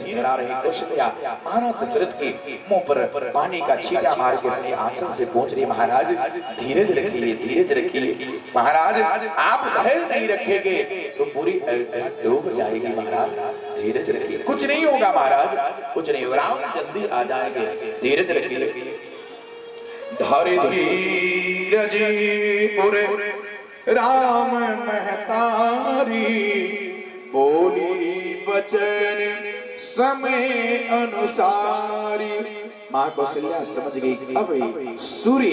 करा रही कौशल्या महाराज दशरथ के मुंह पर पानी का छींटा मार के अपने आंचल से पहुंच रही। महाराज धीरज रखिए, धीरज रखिए महाराज, आप धैर्य नहीं रखेंगे तो पूरी डूब जाएगी। महाराज धीरज रखिए, कुछ नहीं होगा महाराज, कुछ नहीं होगा, राम जल्दी आ जाएंगे, धीरज रखिए। धरे धीरज पुरे राम महतारी, बोली बचन समय अनुसारी। मां कौशल्या समझ गई अब सूर्य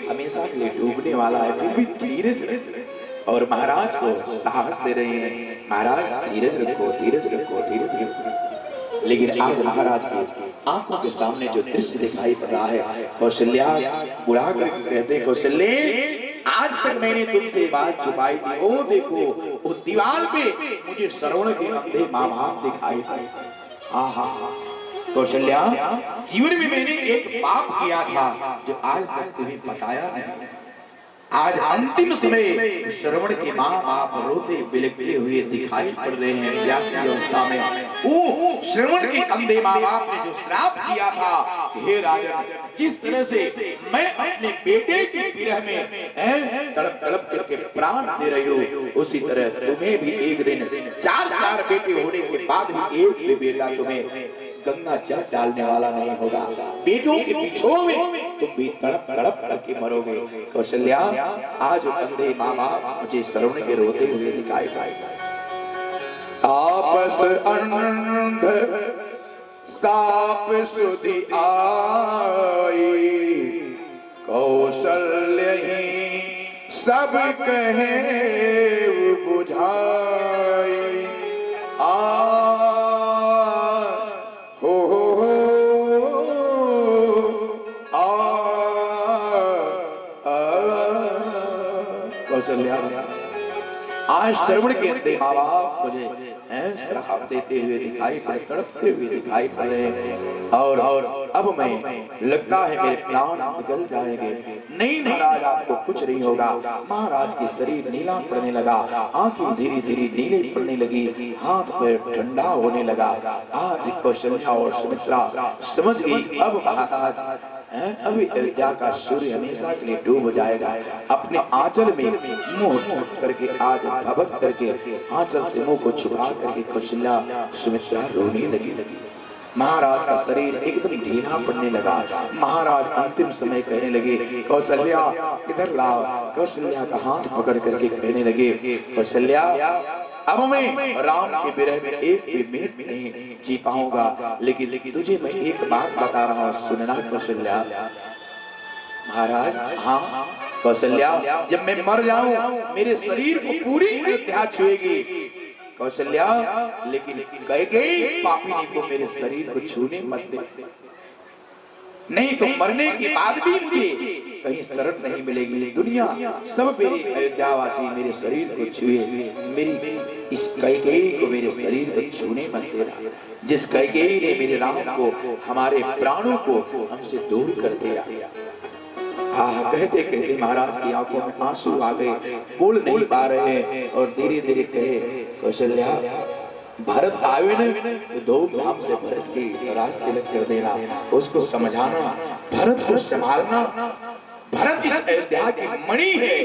हमेशा के लिए डूबने वाला है, फिर भी धीरज रखो और महाराज को साहस दे रहे हैं। महाराज धीरज रखो, धीरज रखो, धीरज रखो। लेकिन आज महाराज की आंखों के सामने जो दृश्य दिखाई पड़ रहा है, कौशल्या बुला कर कहते, कौशल्य आज तक मैंने तुमसे बात छुपाई थी, ओ देखो वो दीवार पे मुझे श्रवण के अंधे माँ बाप दिखाई पड़े। आहा कौशल्या, जीवन में मैंने एक पाप किया था जो आज तक तुम्हें बताया नहीं। आज अंतिम समय श्रवण के माँ बाप रोते बिलखते हुए दिखाई पड़ रहे हैं व्यासी अवस्था में। वो श्रवण के अंधे माँ बाप ने जो श्राप किया था, हे राजन, जिस तरह से मैं अपने बेटे के विरह में तड़प तड़प करके प्राण दे रही हूँ, उसी तरह तुम्हें भी एक दिन चार बेटे होने के बाद भी एक भी बेटा तुम्हें गंगा जल डालने वाला नहीं होगा। बेटों के बिछोह में तुम भी तड़प तड़प करके मरोगे। कौशल्या, आज अंधे माँ बाप मुझे श्रवण के रोते हुए दिखाई पाएगा। आपस अंध साप सुधि आई, कौशल्य ही सब कहे बुझाई। आज श्रवण के अंधे माँ बाप मुझे श्राप देते हुए दिखाई पड़े, तड़पते हुए दिखाई पड़े और अब मैं लगता है मेरे प्राण निकल जाएंगे। नहीं महाराज, आपको कुछ नहीं होगा। महाराज की शरीर नीला पड़ने लगा, आंखें धीरे धीरे नीले पड़ने लगी, हाथ पैर ठंडा होने लगा। आज कौशल्या और सुमित्रा समझ गई अब महाराज अभी अयोध्या का सूर्य हमेशा के लिए डूब जाएगा। अपने आंचल में मुंह करके आज धबक करके आंचल से मुंह को छुपा करके कौशल्या सुमित्रा रोने लगी। महाराज का शरीर एकदम ढीला पड़ने लगा। महाराज अंतिम समय कहने लगे, कौशल्या इधर लाओ। कौशल्या का हाथ पकड़ करके कहने लगे, कौशल्या अब मैं राम के विरह में एक भी मिनट नहीं जी पाऊंगा, लेकिन तुझे मैं एक बात बता रहा हूँ, सुनना कौशल्या। महाराज हाँ कौशल्या, जब मैं मर जाऊं मेरे शरीर को पूरी अयोध्या छुएगी। कौशल्या, लेकिन कैकेयी पापिनी को मेरे शरीर को छूने मत दे, नहीं तो मरने के बाद भी मुझे कहीं शरण नहीं मिलेगी। दुनिया सब मेरे अयोध्यावासी मेरे शरीर को छुए, मेरी इस कैकेयी को मेरे शरीर को छूने मत देना, जिस कैकेयी ने मेरे राम को, हमारे प्राणों को हमसे दूर कर दिया। कहते कहते महाराज की आंखों में आंसू आ गए, बोल नहीं पा रहे हैं और धीरे धीरे कहे, कौशल्या भरत आवे न तो धूमधाम से भरत की राज तिलक कर देना, उसको समझाना, भरत को संभालना। भरत इस अयोध्या की मणि है,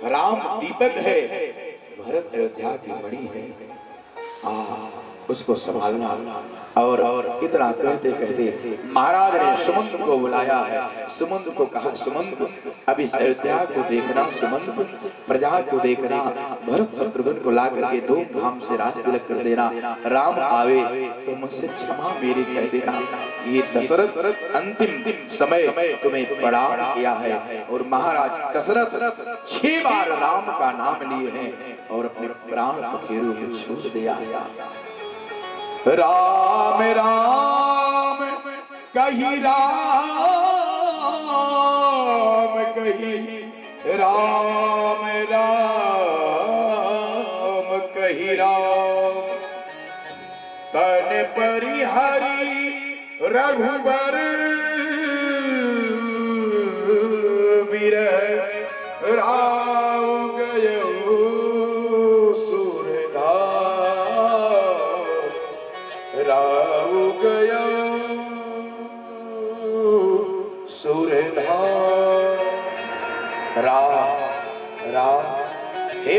राम दीपक है, भरत अयोध्या की मणि है, उसको संभालना। और इतना कहते कहते महाराज ने सुमंत को बुलाया है। सुमंत को कहा, सुमंत अब इस अयोध्या को देखना, सुमंत प्रजा को देखना, भरत शत्रुघ्न को ला करके धूमधाम से राज तिलक कर देना। राम आवे तो मुझसे क्षमा मेरी कह देना। ये दशरथ अंतिम समय तुम्हें प्रणाम किया है। और महाराज दशरथ 6 बार राम का नाम लिए हैं और अपने प्राण पखेरु में छोड़ दिया। राम राम कही राम कही, राम राम कही राम, तन परिहरि रघुबर विरह राम गयो सूरदास।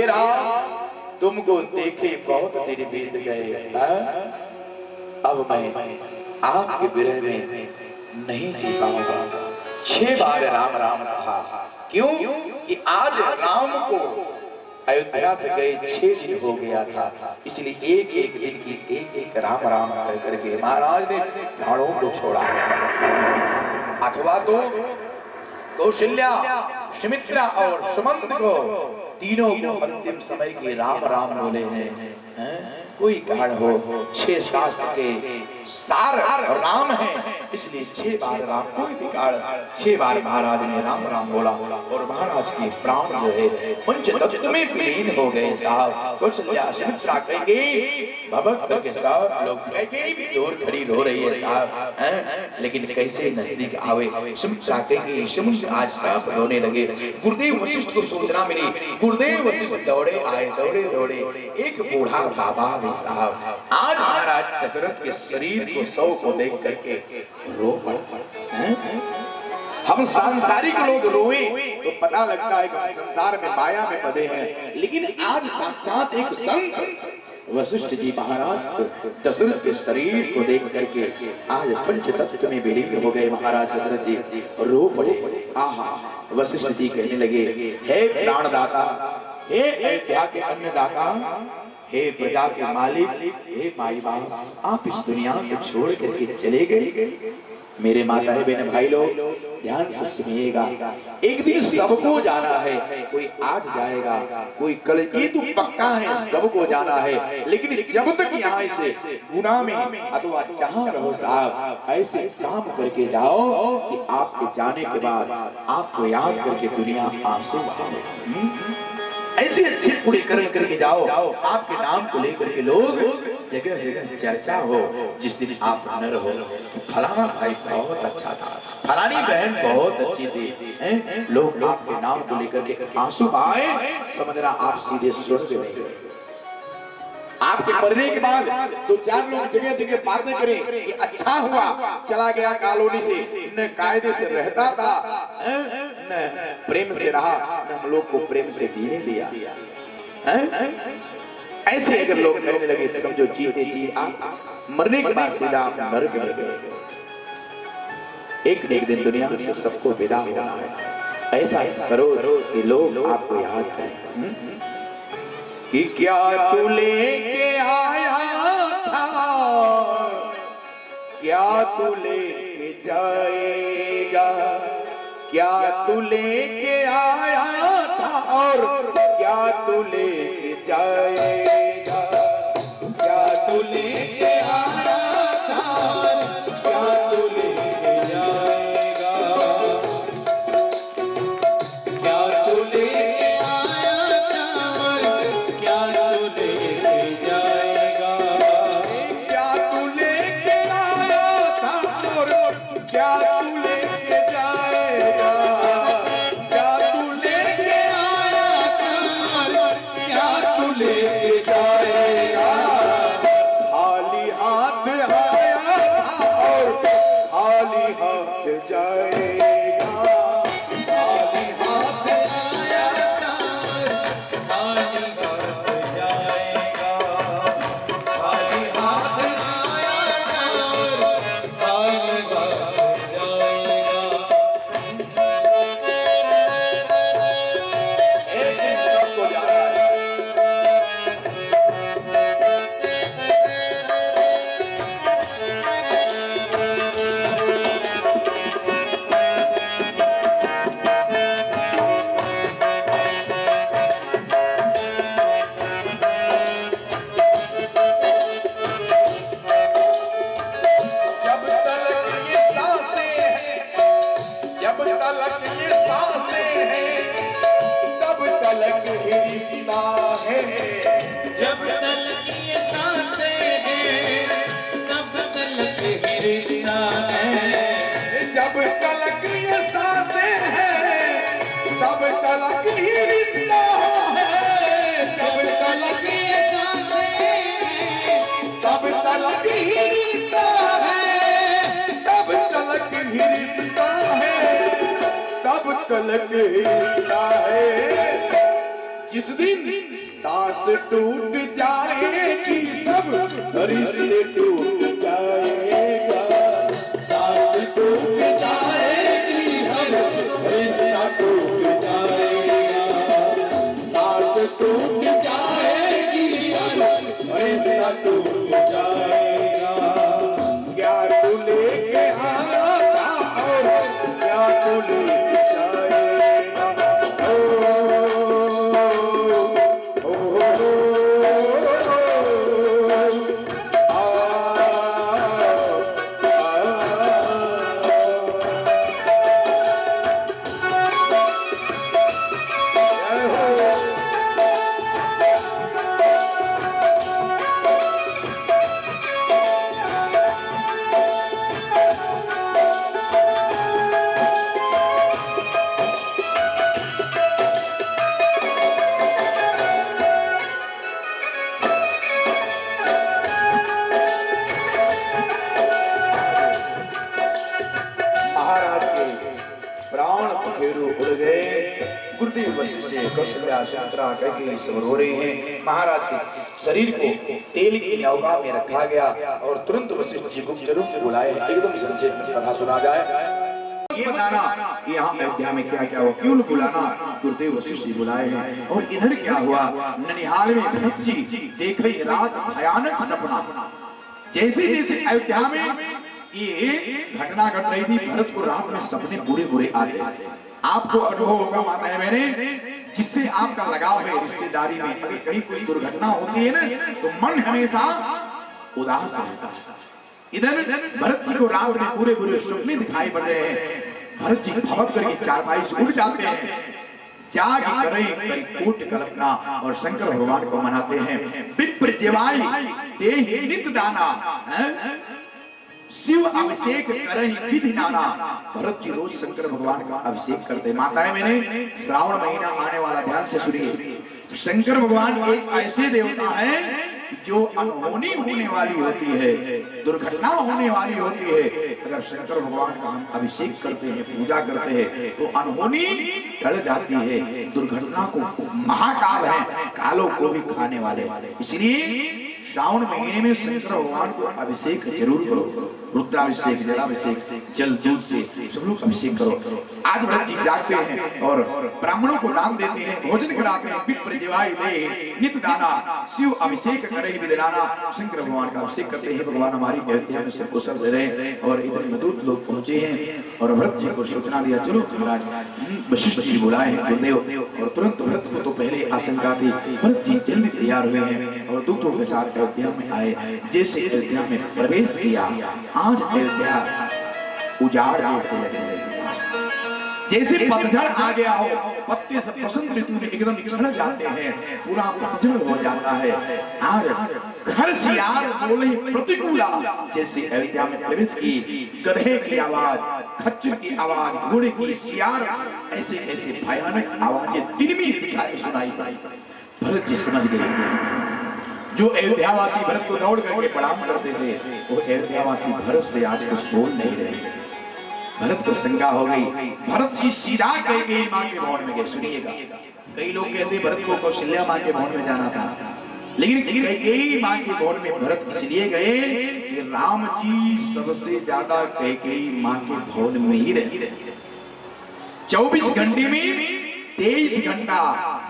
हे राम तुमको देखे बहुत दिन बीत गए, अब मैं आपके विरह में नहीं जी पाऊंगा। 6 बार राम राम कहा। क्यों कि आज राम को अयोध्या से गए 6 दिन हो गया था, इसलिए एक एक दिन की एक एक राम राम कह करके महाराज ने प्राणों को छोड़ा। अथवा तो कौशल्या, सुमित्रा और सुमंत को तीनों को अंतिम समय के राम राम बोले हैं। कोई कारण हो 6 शास्त्र के सार राम है, इसलिए 6 बार राम, कोई भी कारण 6 बार महाराज ने राम राम बोला और महाराज के प्राण जो है पंच तत्व में विलीन हो गए साहब। कौशल्या सुमित्रा कहेंगे भबक करके साहब लोग कहेंगे भी दूर खड़ी रो रही है साहब, लेकिन कैसे नजदीक आवे। सुमित्रा कहेंगे समुद्र आज साहब रोने लगे। गुरुदेव वशिष्ठ को सूचना मिली, गुरुदेव वशिष्ठ दौड़े आए, दौड़े दौड़े एक बूढ़ा बाबा है साहब। आज महाराज दशरथ के शरीर को शव को देख करके रो पड़ा। हम सांसारिक लोग रोए तो पता लगता है कि हम संसार में माया में बंधे हैं, लेकिन आज साक्षात एक संत वशिष्ठ जी महाराज दशरथ के शरीर को देख करके आज पंच तत्व में विलीन हो गए। महाराज दशरथ जी रो पड़े। आहा वशिष्ठ जी कहने लगे, हे प्राणदाता, हे अयोध्या के अन्नदाता, हे प्रजा के मालिक, हे माई बाप, आप इस दुनिया को छोड़ करके चले गए। मेरे माता है बहन भाई लोग ध्यान से सुनिएगा, एक दिन सबको जाना है। कोई आज जाएगा, कोई कल, ये तो पक्का है सबको जाना है। लेकिन जब तक यहाँ से गुनाह में अथवा जहाँ रहो साहब, ऐसे काम करके जाओ कि आपके जाने के बाद आपको याद करके दुनिया आंसू बहाए। ऐसे अच्छे पूरे करके जाओ, आपके नाम को लेकर के लोग जगह जगह चर्चा हो। जिस दिन आप न रहो फलाना भाई बहुत अच्छा था, फलानी बहन बहुत अच्छी थी, लोग आपके नाम को लेकर के आंसू बहाए, समझना आप सीधे स्वर्ग में गए। आपके मरने के बाद 2-4 लोग जगह जगह बातें करें कि अच्छा हुआ चला गया कॉलोनी से, न कायदे से रहता था, न प्रेम से रहा, न हम लोग को प्रेम से जीने दिया। ऐसे अगर लोग कहने लगे तो समझो जीते जी आप मरने के बाद सीधा आप नरक में गए। एक न एक दिन दुनिया से सबको विदा होना है। ऐसा करो कि लोग आपको याद करें कि क्या तू लेके आया था, क्या तू लेके जाएगा, क्या तू लेके आया था और क्या तू लेके जाएगा, क्या तू लेके आया था, क्या तू लेके जाएगा, क्या तू लेके आया था, क्या तू लेके जाएगा, क्या तू लेके आया था और क्या तू लेके जाएगा, क्या तू लेके आया था, क्या तू लेके जाएगा। खाली हाथ आया था और खाली हाथ जाएगा, खाली हाथ आया था, खाली हाथ जाएगा, खाली हाथ आया था, खाली हाथ जाएगा। एक दिन सबको जाना है। जब तलक ये सांसें हैं, जब तलक ये सांसें हैं, तब तलक ही रिश्ता है, जब तलक ये सांसें हैं, तब तलक ही रिश्ता है। जब तलक ये सांसें हैं, तब तलक ही रिश्ता है, जब तलक ये सांसें हैं, तब तलक ही रिश्ता है, तब तलक ही रिश्ता है, तब तलक ही रिश्ता है। जिस दिन सांस टूट जाएगी सब रिश्ते टूट जाएगा, सांस टूट जाएगी हर रिश्ता टूट जाएगा, सांस टूट जाएगी हर रिश्ता टूट जाएगा। क्या तू लेके आना था और क्या तू लेके जाएगा। महाराज के प्राण पखेरु उड़ गए। गुरुदेव वशिष्ठ कौशल्या शांतरा करके सवर हो रहे हैं। महाराज के शरीर को तेल की नौका में रखा गया और तुरंत वशिष्ठ जी गुप्त रूप से बुलाए। एकदम संक्षेप में कथा सुना जाए। ये बताना यहाँ अयोध्या में क्या क्या हुआ, क्यों बुलाना। गुरुदेव वशिष्ठ जी बुलाए हैं। और इधर क्या हुआ, ननिहाल में भरत जी देखे रात भयानक सपना। जैसे जैसे अयोध्या में ये घटना घट रही थी, भरत को रात में सपने बुरे बुरे आते। आपको अनुभव होगा माता है मैंने, जिससे आपका लगाव है रिश्तेदारी में, अगर कहीं कोई दुर्घटना होती है ना तो मन हमेशा उदास रहता है। इधर भरत जी को रात में पूरे पूरे सपने दिखाई पड़ रहे हैं। भरत जी भवक करके चारपाई से उठ जाते हैं, जाग करें कोट कल्पना और शंकर भगवान को मनाते हैं। विप्र जेवाई देहि नित दाना, शिव अभिषेक करें विधि नाना। भरत जी रोज शंकर भगवान का अभिषेक करते। माता है मैंने, श्रावण महीना आने वाला, ध्यान से सुनिए। शंकर भगवान एक ऐसे देवता है जो अनहोनी होने वाली होती है, दुर्घटना होने वाली होती है। अगर शंकर भगवान का हम अभिषेक करते हैं, पूजा करते हैं तो अनहोनी टल जाती है। दुर्घटना को महाकाल है, कालों को भी खाने वाले। इसलिए श्रावण महीने में शंकर भगवान को अभिषेक जरूर करो। रुद्राभिषेक, जलाभिषेक, जल दूध से सब लोग अभिषेक करो। आज भरत जी जागते हैं और ब्राह्मणों को दान देते हैं, भोजन कराते हैं। विप्र जेवाई देहि नित दाना, शिव अभिषेक करे विधिनाना। शंकर भगवान का अभिषेक करते हैं। भगवान हमारी अयोध्या में सब कुशल से रहे। और इतने मधुर लोग पहुंचे हैं और भरत जी को सूचना दिया, चलो महाराज वशिष्ठ जी बुलाए हैं गुरुदेव। और तुरंत भरत को तो पहले आशंका थी, भरत जी जल्दी तैयार हुए हैं और दूतों के साथ अयोध्या में आए। जैसे अयोध्या में प्रवेश किया, आज अयोध्या उजाड़ जैसे लगने लगी। जैसे पतझड़ आ गया हो, पत्ते सब बसंत ऋतु में एकदम झड़ जाते हैं, पूरा पतझड़ हो जाता है। आज घर सियार बोले प्रतिकूला। जैसे अयोध्या में प्रवेश की, गधे की आवाज, खच्चर की आवाज, घोड़े की, सियार, ऐसे ऐसे भयानक आवाजें दिन में दिखाई सुनाई पड़ी। भरत जी समझ गए। जो अयोध्यावासी भरत को दौड़ करके प्रणाम करते थे, वो अयोध्यावासी भरत से आज कुछ बोल नहीं रहे। भरत को शंका हो गई। भरत जी सीधा कैकेयी मां के भवन में गए। सुनिएगा, कई लोग कहते भरत को कौशल्या मां के भवन में जाना था, लेकिन कैकेयी मां के भवन में भरत इसलिए गए कि राम जी सबसे ज्यादा कैकेयी मां के भवन में ही रहते। 24 घंटे में 23 घंटा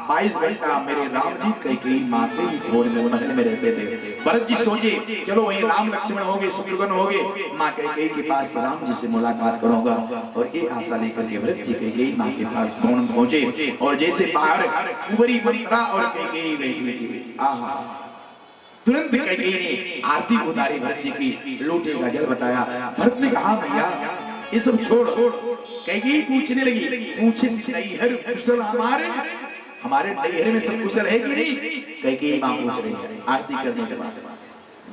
22 घंटा मेरे राम जी कैकेयी मां के भवन में महल में रहते थे। भरत जी सोचे चलो वहीं राम लक्ष्मण हो गए, शत्रुघ्न हो गए, मां कैकेयी के पास राम जी से मुलाकात करूंगा। और ये आशा लेकर के भरत जी कैकेयी मां के पास भवन पहुंचे। और जैसे बाहर कुंवरी मंत्रा और कैकेयी बैठी थी, आहा, तुरंत कैकेयी ने आरती उतारी, भरत जी की लोटे का जल बताया। भरत ने कहा भैया ये सब छोड़। कैकेयी पूछने लगी, पूछे से नैहर कुशल हमारे नैहर में सब कुशल है कि नहीं? कैकेयी मां पूछ रही है आरती करने के बाद।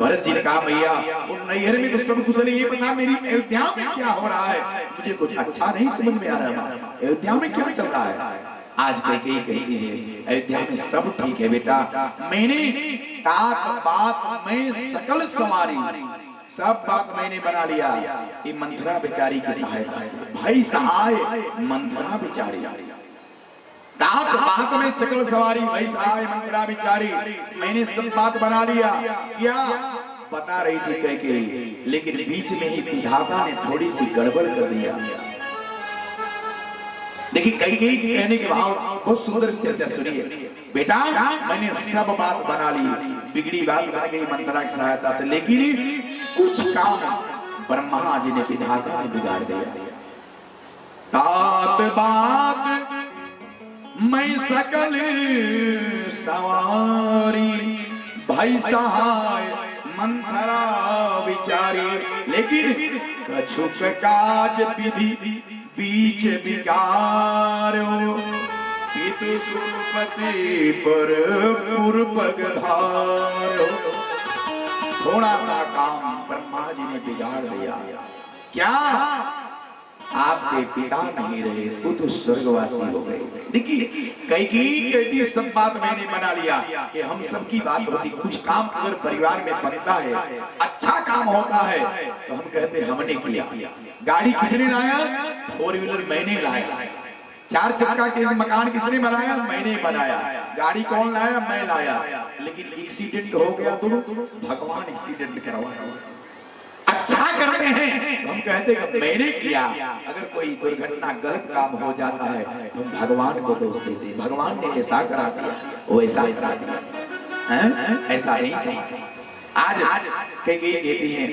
भरत जी ने कहा भैया उन नैहर में तो सब कुशल है, ये बता मेरी अयोध्या में क्या हो रहा है, मुझे कुछ अच्छा नहीं समझ में आ रहा है। अयोध्या में क्या चल रहा है? आज कैकेयी कहती है अयोध्या में सब ठीक है बेटा, मैंने तात बात में सकल सवारी, सब बात मैंने बना लिया। ये मंथरा बेचारी की सहायता से, भाई सहाय मंथरा बेचारी। तात बात में सकल सवारी वैसा आए मंत्रा विचारी, मैंने सब बात बना लिया। क्या बता रही थी कह के, लेकिन बीच में ही विधाता ने थोड़ी सी गड़बड़ कर दिया। देखिए कई कई कहने के भाव बहुत सुंदर चर्चा सुनिए। बेटा मैंने सब बात बना ली, बिगड़ी बात बन गई मंत्रा की सहायता से, लेकिन कुछ काम ब्रह्मा जी ने विधाता ने बिगाड़ दिया। तात बात मैं सकल सवारी भाई सहाय मंथरा विचारी, लेकिन कछुक काज विधि बीच बिगारो, पितु सुपति पर पूर्वग धारो। थोड़ा सा काम ब्रह्मा जी ने बिगाड़ दिया। क्या आपके पिता नहीं रहे, वो तो स्वर्गवासी हो गए। देखिए कई कहती सब बात मैंने बना लिया कि हम सबकी बात होती, कुछ काम अगर परिवार में बनता है, अच्छा काम होता है तो हम कहते हमने किया। गाड़ी किसने लाया? 4 व्हीलर मैंने लाया। 4 चक्का के मकान किसने बनाया? मैंने बनाया। गाड़ी कौन लाया? मैं लाया। लेकिन एक्सीडेंट हो गया तो भगवान एक्सीडेंट करवाया। अच्छा करते हैं हम कहते हैं मैंने किया। अगर कोई दुर्घटना गलत काम हो जाता है तो हम भगवान को दोष देते हैं, भगवान ने ऐसा करा दिया, वो ऐसा करा दिया। ऐसा नहीं सही। आज कई कहती हैं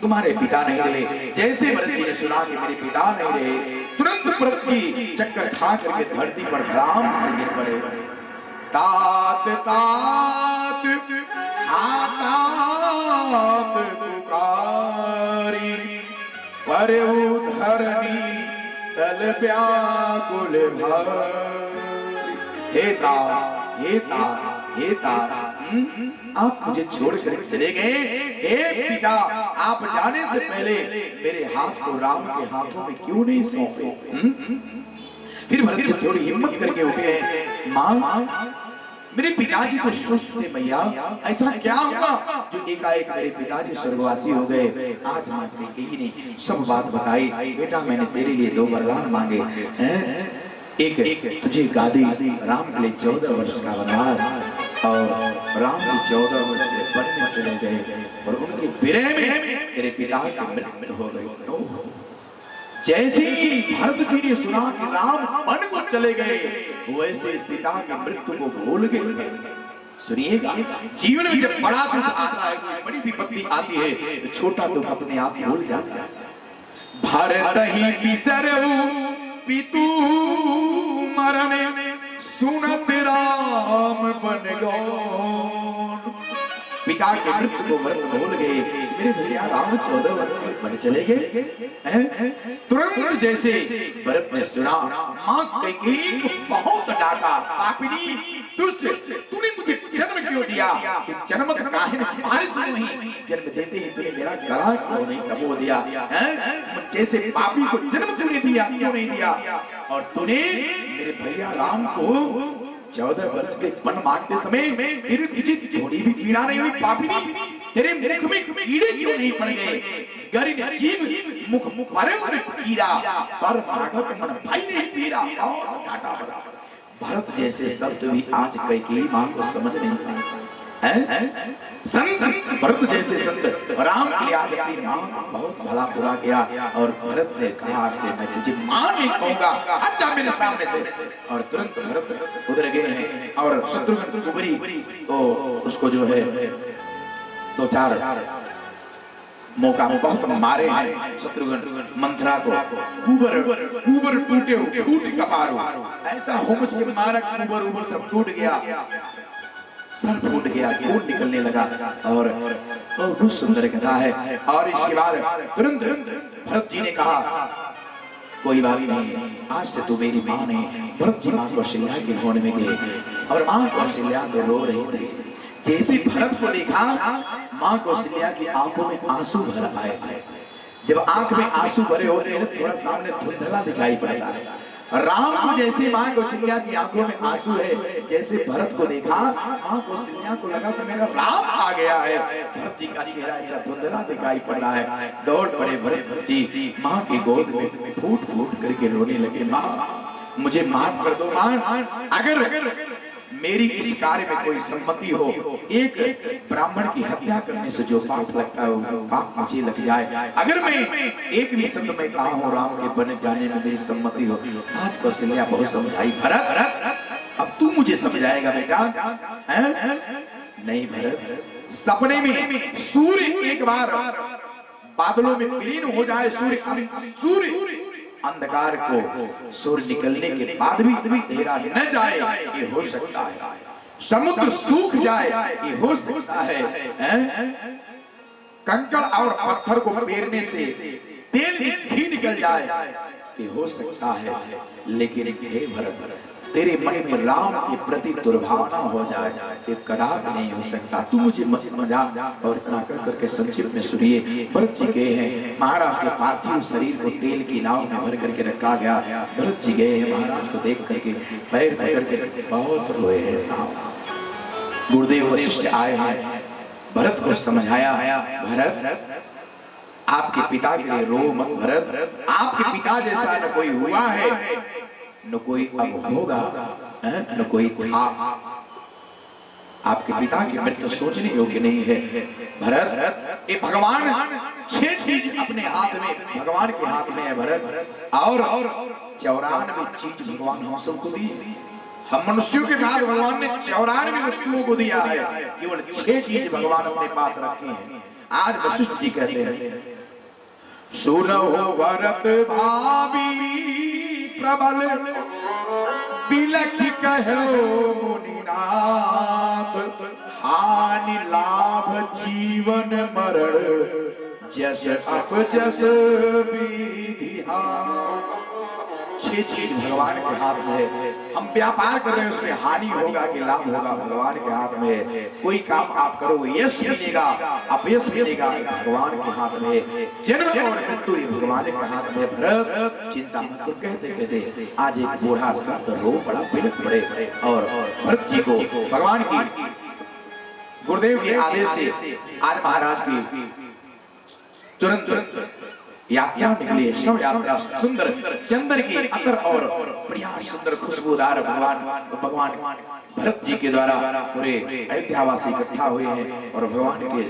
तुम्हारे पिता नहीं रहे। जैसे भरत जी ने सुना कि मेरे पिता नहीं रहे, तुरंत व्रत की चक्कर खा करके धरती पर धड़ाम से गिर पड़े। तात तात तात पुकारी, पर धरनी तल व्याकुल भारी। हे तात हे तात हे तात, आप मुझे छोड़कर चले गए। हे पिता आप जाने से पहले मेरे हाथ को राम के हाथों में क्यों नहीं सौंपे? फिर भरत जी थोड़ी हिम्मत करके उठे। मां मेरे पिताजी तो स्वस्थ थे मैया, ऐसा क्या हुआ जो एकाएक मेरे पिताजी स्वर्गवासी हो गए? आज मां कही ने सब बात बताई। बेटा मैंने तेरे लिए 2 वरदान मांगे हैं। एक तुझे गादी, राम के लिए 14 वर्ष का वरदान, और राम के 14 वर्ष के वन में चले गए और उनके विरह में तेरे पिता की मृत्यु हो गई। जैसे ही भरत जी ने सुना कि राम वन को चले गए, वैसे पिता की मृत्यु को भूल गए। सुनिएगा, जीवन में जब बड़ा दुख आता है, कोई बड़ी विपत्ति आती है, तो छोटा दुख अपने आप भूल जाता है। भरत ही बिसरऊ पितु मरने, सुनत राम बन गो। पिता के मृत्यु को व्रत भूल गए। मेरे भैया राम 14 वर्ष के बन चले गए। तुरंत जैसे भरत ने सुना, मां कैकेयी को बहुत डांटा, पापिनी दुष्ट, तूने मुझे जन्म क्यों दिया? जन्मत काहे मारे से नहीं, जन्म देते ही तूने मेरा गला क्यों नहीं दबो दिया? जैसे पापी को जन्म तूने दिया, क्यों नहीं दिया? और तूने मेरे भैया राम को 14 वर्ष के वन मांगते समय तेरे तुझे थोड़ी भी पीड़ा नहीं हुई? पापिनी तेरे मुख में कीड़े क्यों नहीं पड़ गए? गरीब जीव मुख पर कीड़ा, पर भागवत मन भाई नहीं पीड़ा। टाटा भरत जैसे शब्द भी आज कैकेयी मां को समझ नहीं पाए। संत भरत जैसे संत राम के आज अपनी मां को बहुत भला बुरा किया, और भरत ने कहा से मैं तुझे मां नहीं कहूंगा, हट जा मेरे सामने से। और तुरंत भरत उधर गए हैं और शत्रुघ्न कुबरी तो उसको जो है 2-4 मौका बहुत मारे हैं। शत्रुघ्न मंथरा को कुबर टूटे फूट कपारो, ऐसा होमच के मारा कुबर सब टूट गया, सर फूट गया, खून निकलने लगा। और बहुत सुंदर कथा है। और इसके बाद तुरंत भरत जी ने कहा कोई बात नहीं, आज से तू मेरी मां नहीं। भरत जी मां कौशल्या के होने में गए और मां कौशल्या तो रो रही थी। जैसे भरत को देखा, मां कौशल्या की आंखों में आंसू भर आए थे। जब आंख में आंसू भरे होते हैं, थोड़ा सामने धुंधला दिखाई पड़ता है। राम को जैसे मां कौशल्या की आंखों में आंसू है, जैसे भरत को देखा, मां कौशल्या को लगा कि मेरा राम आ गया है। भरत जी का चेहरा ऐसा धुंधला दिखाई पड़ रहा है। दौड़ पड़े भरत जी मां की गोद में फूट फूट करके रोने लगे। मां मुझे माफ कर दो मां। अगर मेरी इस कार्य में कोई सम्मति हो, एक ब्राह्मण की हत्या करने से जो पाप लगता है वो पाप मुझे लग जाए। अगर मैं एक भी शब्द में कहा हूँ राम के बन जाने में मेरी सम्मति हो। आज कौशल्या बहुत समझाई, भरत अब तू मुझे समझाएगा बेटा? नहीं भरत, सपने में सूर्य एक बार बादलों में विलीन हो जाए, सूर्य अंधकार को सूर्य निकलने के बाद भी अंधेरा न जाए, ये हो सकता है। समुद्र सूख जाए, ये हो सकता है। कंकड़ और पत्थर को पेरने से तेल घी निकल जाए, ये हो सकता है। लेकिन हे भरत, तेरे मन में राम के प्रति दुर्भावना हो जाए, ये कदापि नहीं हो सकता। तू मुझे मत समझा। और इतना कर करके संक्षिप्त में सुनिए, भरत जी गए हैं, महाराज के पार्थिव शरीर को तेल की नाव में भर करके रखा गया। भरत जी गए हैं, महाराज को देख करके पैर पकड़ के बहुत रोए हैं साहब। गुरुदेव वशिष्ठ आए हैं, भरत को समझाया, भरत आपके पिता के लिए रो मत भरत, आपके पिता जैसा न कोई हुआ है न कोई अब होगा, न कोई था। आपके पिता की मृत्यु सोचने योग्य नहीं है भरत। ये भगवान 6 चीज अपने हाथ में, भगवान के हाथ में है भरत। और 94 चीज भगवान हम सबको दी। हम मनुष्यों के बाद भगवान ने 94 वस्तुओं को दिया है, केवल 6 चीज भगवान अपने पास रखे हैं। आज वशिष्ठ जी कहते हैं, सुनो भरत भाभी प्रबल बिलख कहो मुनिनाथ, हानि लाभ जीवन मरण जस अप जस विधि। 6 चीज भगवान के हाथ में है। हम व्यापार कर रहे हैं, उसमें हानि होगा कि लाभ होगा भगवान के हाथ में है। कोई काम आप करो यश मिलेगा अपयश मिलेगा, भगवान के हाथ में है। जन्म और मृत्यु भगवान के हाथ में। भरत चिंता मत करो। कहते कहते आज एक बूढ़ा संत रो पड़ा, बिलख पड़े। और भरत जी को भगवान की गुरुदेव के आदेश से आज महाराज की तुरंत यात्रा निकली। सब यात्रा सुंदर चंदन के अतर और बढ़िया सुंदर खुशबूदार भगवान भरत जी के द्वारा पूरे अयोध्यावासी इकट्ठा हुए हैं। और भगवान के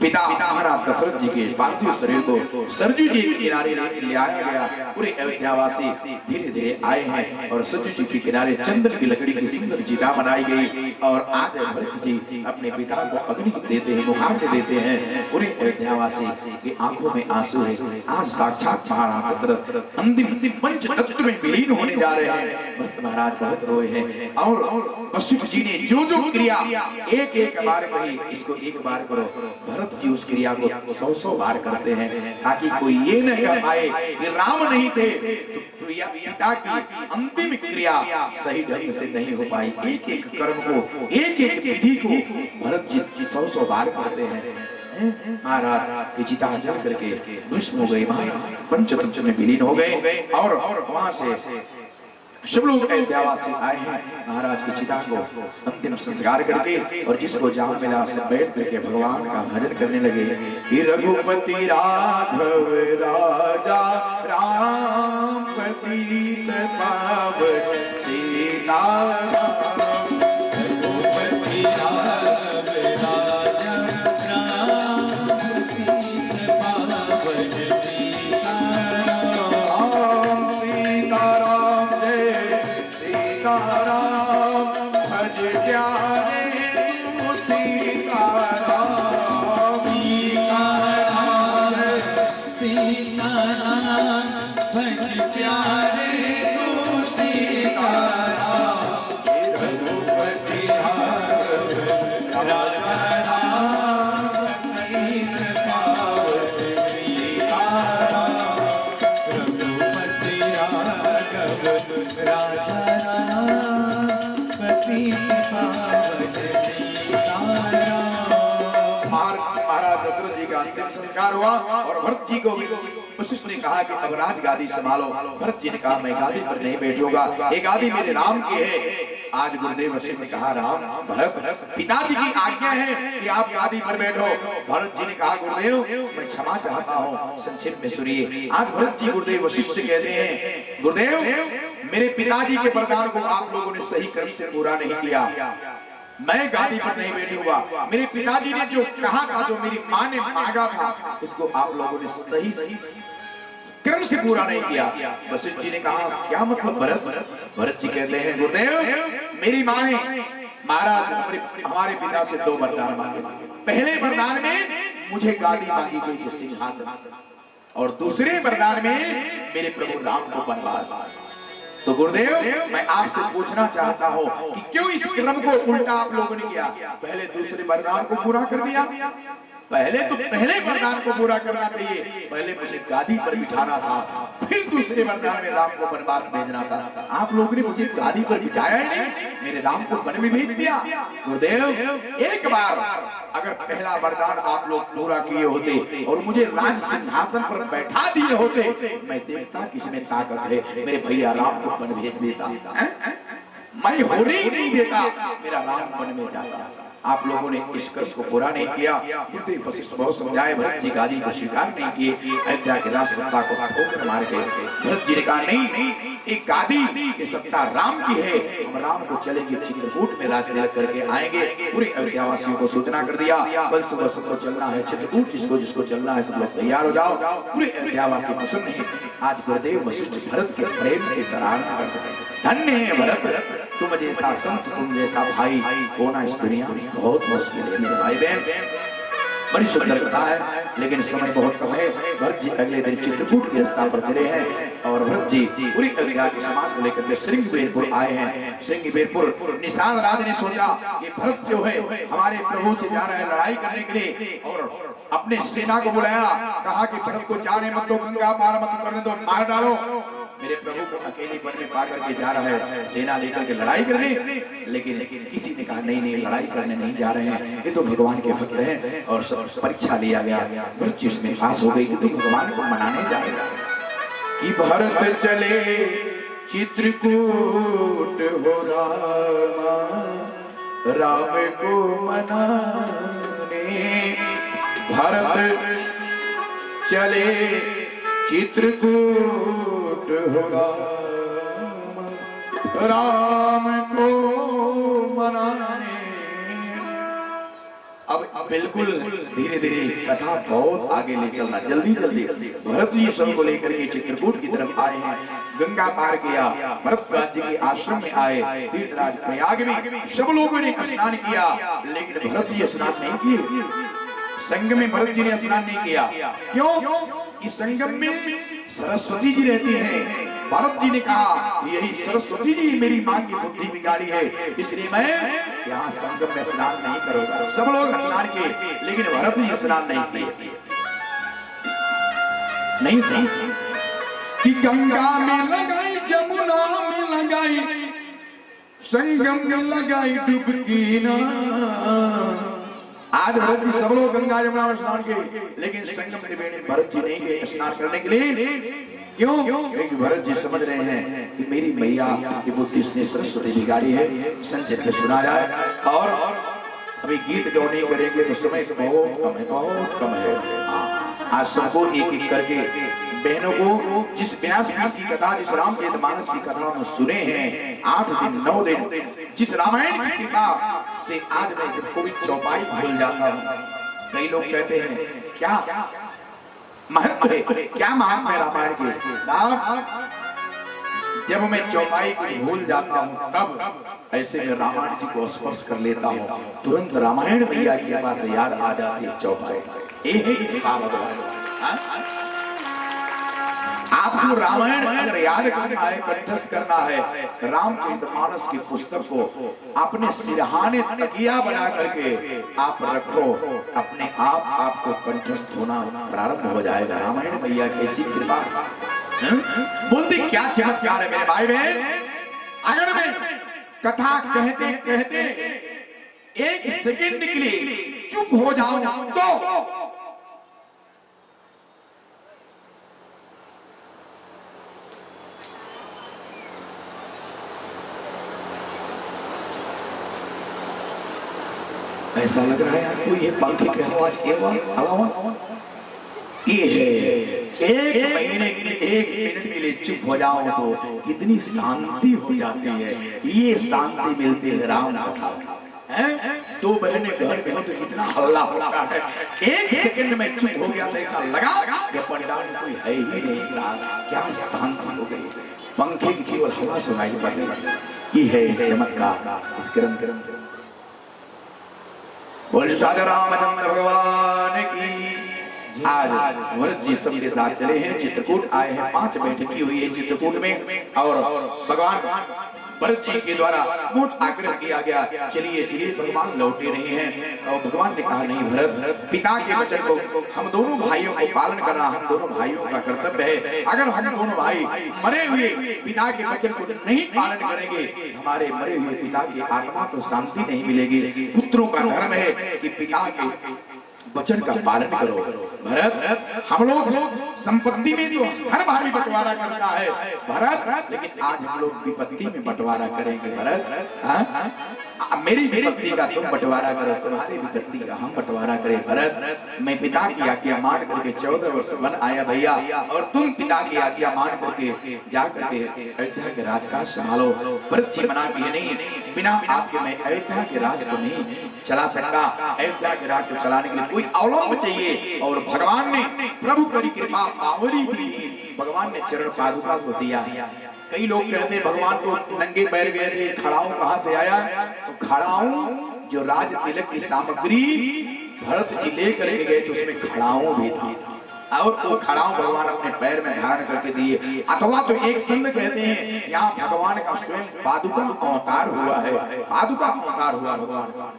पिता महाराज दशरथ जी के पार्थिव शरीर को सरजू जी के किनारे ले आया गया। पूरे अयोध्यावासी धीरे धीरे आए हैं और सरजू जी के किनारे चंदन की लकड़ी की सुंदर चिता बनाई गई। और आज भरत जी अपने पिता को अग्नि देते हैं, मुखाग्नि देते हैं। पूरे अयोध्यावासी की आंखों में आंसू है। आज साक्षात महाराज दशरथ अंतिम पंच तत्व में विलीन होने जा रहे हैं। भरत महाराज बहुत रोए हैं। और वशिष्ठ जी ने जो जो क्रिया एक बार कही, इसको एक बार करो। भरत जी उस क्रिया को 100 बार करते हैं, ताकि कोई ये न कह पाए कि राम नहीं थे तो पिता की अंतिम क्रिया सही ढंग से नहीं हो पाई। एक कर्म को, एक विधि को भरत जी 100 बार करते हैं। महाराज की चिता जल करके भस्म हो गई, पंचतंत्र में विलीन हो गए। और वहां से सब लोग अयोध्यावासी आए हैं महाराज की चिता को अंतिम संस्कार करके। और जिसको जहां मिला सब बैठ करके भगवान का भजन करने लगे। रघुपति राघव राजा राम पतित पावन सीता, रघुपति राघव राजा राम पतित पावन सीता। सीताराम भज प्यारे तू सीताराम, सीताराम सीताराम भज प्यारे तू सीताराम। का अंतिम संस्कार हुआ और भरत जी को वशिष्ठ ने कहा कि अब राज गादी संभालो। भरत जी ने कहा मैं गादी पर नहीं बैठूंगा, ये गादी मेरे राम की है। आज गुरुदेव वशिष्ठ ने कहा राम भरत पिताजी की आज्ञा है कि आप गादी पर बैठो। भरत जी ने कहा गुरुदेव मैं क्षमा चाहता हूँ। संक्षेप में सुनिए, आज भरत जी गुरुदेव वशिष्ठ से कहते हैं गुरुदेव मेरे पिताजी के वरदान को आप लोगों ने सही क्रम से पूरा नहीं किया, मैं गादी पर नहीं बैठूंगा। मेरे पिताजी ने जो कहा था, जो मेरी माँ ने मांगा था, उसको आप लोगों ने सही क्रम से पूरा नहीं किया। वशिष्ठ जी ने कहा क्या मतलब भरत? भरत जी कहते हैं गुरुदेव मेरी माँ ने महाराज हमारे पिता से 2 वरदान मांगे थे। पहले वरदान में मुझे गादी मांगी गई थी सिंहासन, और दूसरे वरदान में मेरे प्रभु राम को वनवास। तो गुरुदेव मैं आपसे पूछना चाहता हूँ कि क्यों इस क्रम को उल्टा आप लोगों ने किया? पहले दूसरे वरदान को पूरा कर दिया, पहले वरदान को पूरा करना चाहिए। पहले मुझे गादी पर बिठाना था, फिर दूसरे वरदान में राम को वनवास भेजना था। आप लोगों ने मुझे गादी पर बिठाया ही नहीं, मेरे राम को वन में भेज दिया। गुरुदेव एक बार अगर पहला वरदान आप लोग पूरा किए होते और मुझे राज सिंहासन पर बैठा दिए होते, मैं देखता किसमें ताकत है, मेरे भैया राम को वन भेज देता। मैं होने ही नहीं देता, मेरा राम वन में जाता। आप लोगों ने इस कर्म को पूरा नहीं किया। गुरुदेव वशिष्ठ बहुत समझाए, भरत जी गादी को स्वीकार नहीं किए। अयोध्या के राज सत्ता को ठोकर मार गए। भरत जी ने कहा नहीं, एक गादी की सत्ता राम की है, हम राम को चलेंगे चित्रकूट में राज तिलक करके आएंगे। पूरे अयोध्या वासियों को सूचना कर दिया कल सुबह सबको चलना है चित्रकूट, जिसको जिसको चलना है सब लोग तैयार हो जाओ। पूरे अयोध्या वासी प्रसन्न है। आज गुरुदेव वशिष्ठ भरत के प्रेम की सराहना करते हैं। धन्य है भरत, तुम जैसा संत तुम जैसा भाई होना इस दुनिया में बहुत मुश्किल है। मेरे भाई बहन बड़ी सुंदर कथा है, लेकिन समय बहुत कम है। भरत जी अगले दिन चित्रकूट की रास्ता पर चले हैं और भरत जी पूरी अयोध्या के समाज को लेकर के श्रृंगबेरपुर आए हैं। श्रृंगबेरपुर निषाद राज ने सोचा कि भरत जो है हमारे प्रभु से जा रहे हैं लड़ाई करने के लिए, और अपने सेना को बुलाया, कहा कि भरत को जाने मत दो, गंगा पार मत करने दो, मार डालो। मेरे प्रभु को अकेले वन में पा करके जा रहा है सेना लेकर के लड़ाई करने, लेकिन किसी ने कहा नहीं नहीं लड़ाई करने नहीं जा रहे हैं, ये तो भगवान के भक्त हैं। और परीक्षा लिया गया, भरत जी उसमें पास हो गई कि तुम भगवान को मनाने जा रहे हैं। कि भरत चले चित्रकूट हो राम को मनाने, भरत चले चित्रकूट हो राम को मनाने। अब बिल्कुल धीरे धीरे कथा बहुत आगे ले चलना, जल्दी जल्दी। भरत जी सबको लेकर के चित्रकूट की तरफ आए हैं, गंगा पार किया, भरद्वाज जी के आश्रम में आए, तीर्थराज प्रयाग में सब लोगों ने स्नान किया, लेकिन भरत जी स्नान नहीं किए। संगम में भरत जी ने स्नान नहीं किया। क्यों? इस संगम में सरस्वती जी रहती हैं। भरत जी ने कहा यही सरस्वती जी मेरी माँ की बुद्धि बिगाड़ी है, इसलिए मैं यहाँ संगम में स्नान नहीं करूंगा। सब लोग स्नान किए, लेकिन भरत जी स्नान नहीं किए। नहीं सही कि गंगा में लगाई, जमुना में लगाई, संगम में लगाई डुबकी ना। आज भरत जी सब लोग गंगा यमुना में स्नान किए, लेकिन संगम त्रिवेणी भरत जी नहीं गए स्नान करने के लिए। क्यों? क्योंकि भरत जी समझ रहे हैं कि मेरी मैया की बुद्धि इसने सरस्वती बिगाड़ी है। संक्षेप में सुना जाए, और अभी गीत गाओ नहीं करेंगे तो समय बहुत कम है, बहुत कम है। आज सबको एक एक करके बहनों को जिस व्यास की कथा, जिस रामचरितमानस की कथा में सुने हैं 8 दिन 9 दिन, जिस रामायण की कृपा से आज मैं जब कोई चौपाई भूल जाता हूँ। कई लोग कहते हैं क्या महत्व है, क्या महत्व है रामायण के? साहब जब मैं चौपाई कुछ भूल जाता हूँ तब ऐसे में रामायण जी को स्पर्श कर लेता हूँ, तुरंत रामायण मैया की कृपा से याद आ जाती है चौपाई। आपको रामायण अगर याद करना है, कंठस्थ करना है, रामचरितमानस की पुस्तक को अपने सिरहाने तकिया बना करके आप रखो, अपने आप आपको कंठस्थ होना प्रारंभ हो जाएगा। रामायण मैया की ऐसी कृपा बोलते क्या चमत्कार है मेरे भाई बहन। अगर मैं कथा कहते कहते 1 सेकंड के लिए चुप हो जाऊं तो ऐसा लग रहा है आपको ये पंखे की आवाज के अलावा ये है। एक महीने के लिए, एक मिनट के लिए चुप हो जाओ तो कितनी शांति हो जाती है। ये शांति मिलती है राम कथा हैं। दो बहनें घर में हो तो कितना हल्ला होता है। एक सेकंड में चुप हो गया तो ऐसा लगा कि पंडाल में कोई है ही नहीं। क्या शांति हो गई। पंखे की केवल हवा सुनाई पड़ रही। ये है चमत्कार इस क्रम बोल रामचंद्र भगवान की। आज भरत जी सबके साथ चले हैं, चित्रकूट आए हैं। 5 बैठकी हुई है चित्रकूट में और भगवान भरत जी के द्वारा बहुत आग्रह किया गया, चलिए चलिए। भगवान लौटे नहीं हैं और भगवान ने कहा नहीं भरत, पिता के वचन को हम दोनों भाइयों को पालन करना हम दोनों भाइयों का कर्तव्य है। अगर हम दोनों भाई मरे हुए पिता के वचन को नहीं पालन करेंगे, हमारे मरे हुए पिता की आत्मा को शांति नहीं मिलेगी। पुत्रों का धर्म है कि पिता के वचन का पालन करो। भरत, हम लोग संपत्ति में तो हर भाई बंटवारा करता है भरत, लेकिन आज हम लोग विपत्ति में बंटवारा करेंगे भरत। मेरी विपत्ति का तुम बंटवारा करो, तुम्हारी विपत्ति का हम बंटवारा करें भरत। मैं पिता की आज्ञा मान करके 14 वर्ष वन आया भैया, और तुम पिता की आज्ञा मान करके जा करके अयोध्या के राजकाज संभालो। भरत जी मना किए नहीं, बिना आपके मैं अयोध्या के राज को नहीं चला सकता। अयोध्या के राज को चलाने के लिए कोई अवलंब चाहिए, और भगवान ने प्रभु करी कृपा पावरी की, भगवान ने चरण पादुका को दिया। कई लोग कहते हैं भगवान तो नंगे पैर गए थे, खड़ाऊ कहां से आया? तो खड़ाऊ जो राज तिलक की सामग्री भरत जी लेकर के गए थे उसमें खड़ाऊ भी था, और तो खड़ाऊ भगवान अपने पैर में धारण करके दिए। अथवा तो एक संत कहते हैं यहाँ भगवान का स्वयं पादुका अवतार हुआ है, पादुका अवतार हुआ भगवान का।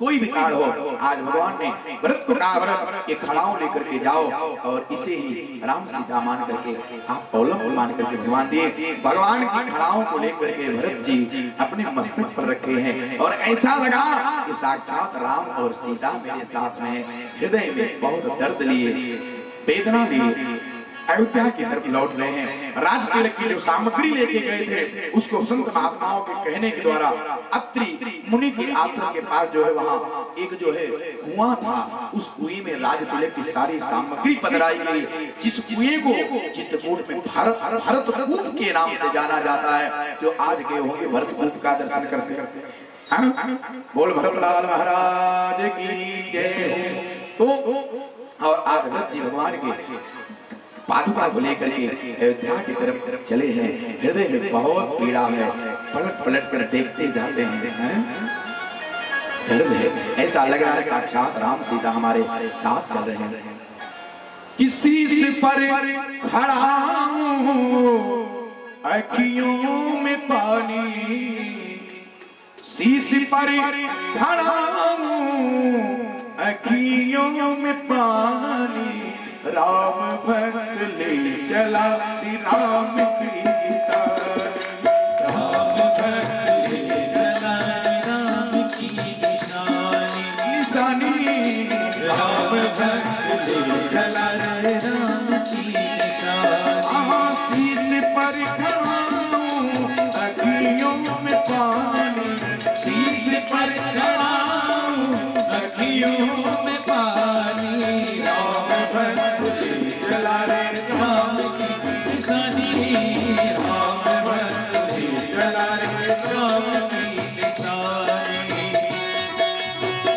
कोई भी कारण हो, आज भगवान ने भरत को कहा भरत के खड़ाऊ लेकर के जाओ, और इसे ही राम सीता मान करके आप अवलंब मान करके भगवान दिए। भगवान की खड़ाऊ को लेकर के भरत जी अपने मस्तक पर रखे हैं, और ऐसा लगा कि साक्षात राम और सीता मेरे साथ में। हृदय में बहुत दर्द लिए, वेदना लिए, अयोध्या की तरफ लौट रहे हैं। राज तिलक की जो सामग्री लेके गए थे उसको संत महात्माओं के कहने के द्वारा अत्रि मुनि के आश्रम के पास जो है वहाँ एक जो है कुआं था, उस कुएं में राज तिलक की सारी सामग्री पधराई गई, जिस कुएं को चित्रकूट में भरत कूप के नाम से जाना जाता है। जो आज गए होंगे भरत कूप का दर्शन करते करते बोल भरतलाल महाराज की जय हो। तो और आज भरत जी भगवान के पादुका को लेकर के अयोध्या की तरफ चले हैं। हृदय में बहुत पीड़ा है, पलट पलट कर देखते जाते हैं, दर्द है। ऐसा लग रहा है साक्षात राम सीता हमारे साथ चल रहे हैं। किसी से पर खड़ा हूं अखियों में पानी, शीश पर खड़ा हूं अखियों में पानी, राम भक्त ले चला श्री राम की निशानी, राम भक्त ले चला राम की निशानी, निशानी राम भक्त ले चला राम की निशानी। शीश पर खड़ा हूं अखियों में पानी, शीश पर खड़ा हूं अखियों में पानी, राम भक्त ले चला राम की निशानी, राम भक्त ले चला राम की निशानी।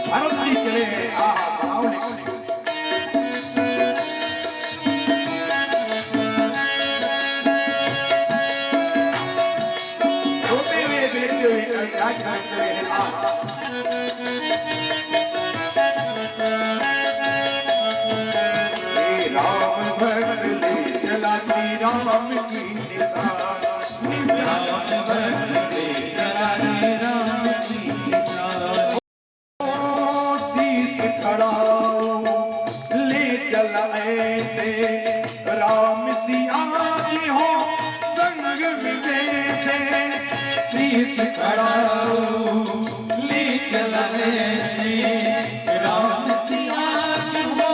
भरत जी चले बढ़ाओ रोते हुए देखते हुए राम भक्त ले चला श्री राम की निशानी, राम भक्त ले चला राम की निशानी। शीश खड़ा ले चला ऐसे राम सिया जी हो संग में जैसे, शीश खड़ा ले चला ऐसे राम सिया जी हो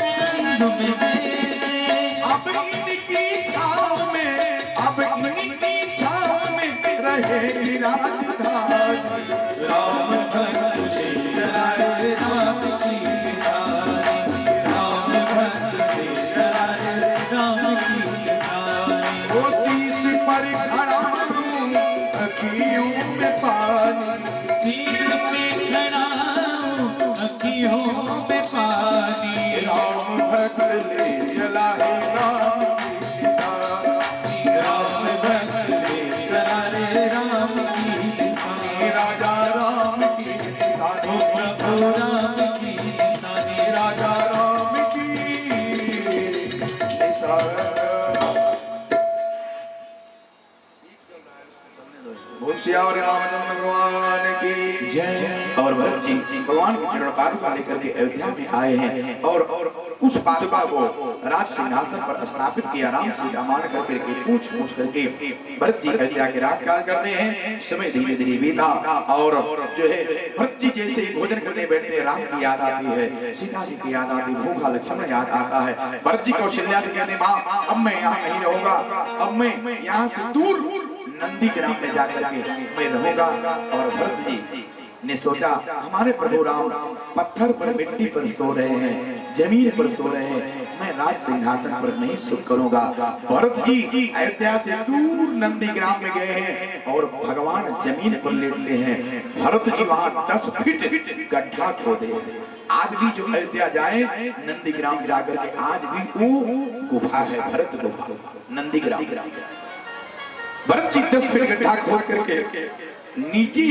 संग में जैसे। अब इनकी छाव में, अब इनकी छाव में रहेगी राजधानी, राम भक्त ले चला अखियों में पानी, राम भक्त ले चला है राम की निशानी। राम भक्त ले चला रे राम की निशानी, राजा राम की निशानी, ओ प्रभु राम की निशानी, राजा राम की निशानी। होशियार रामचंद्र भगवान की जय। और भरत जी भगवान की चरण पादुका लेकर के अयोध्या में आए हैं और उस पादुका को राज सिंहासन पर स्थापित किया। राम सीता मान करके पूछ करके भरत जी अयोध्या के राजकाज करते हैं। समय धीरे धीरे बीता और जो है भरत जी जैसे ही भोजन करने बैठते हैं, राम की याद आती है, सीता जी की याद आती है, भूखा लक्ष्मण याद आता है। भरत जी कौशल्या से कहते हैं, माँ अब मैं यहाँ नहीं रहूंगा, अब मैं यहाँ से दूर नंदी ग्राम में जाकर के मैं रहूंगा। और भरत जी ने सोचा हमारे प्रभु राम पत्थर पर मिट्टी पर सो रहे हैं, जमीन पर सो रहे हैं, मैं राज सिंहासन पर नहीं सुख करूंगा। भरत जी अयोध्या से दूर नंदी ग्राम में गए हैं और भगवान जमीन पर लेटते हैं। भरत जी वहां 10 फीट गड्ढा खोदे। आज भी जो अयोध्या जाए नंदी ग्राम जाकर के आज भी वो गुफा है, भरत गुफा नंदी ग्राम। भरत जी 10 फीट गड्ढा खोद करके नीचे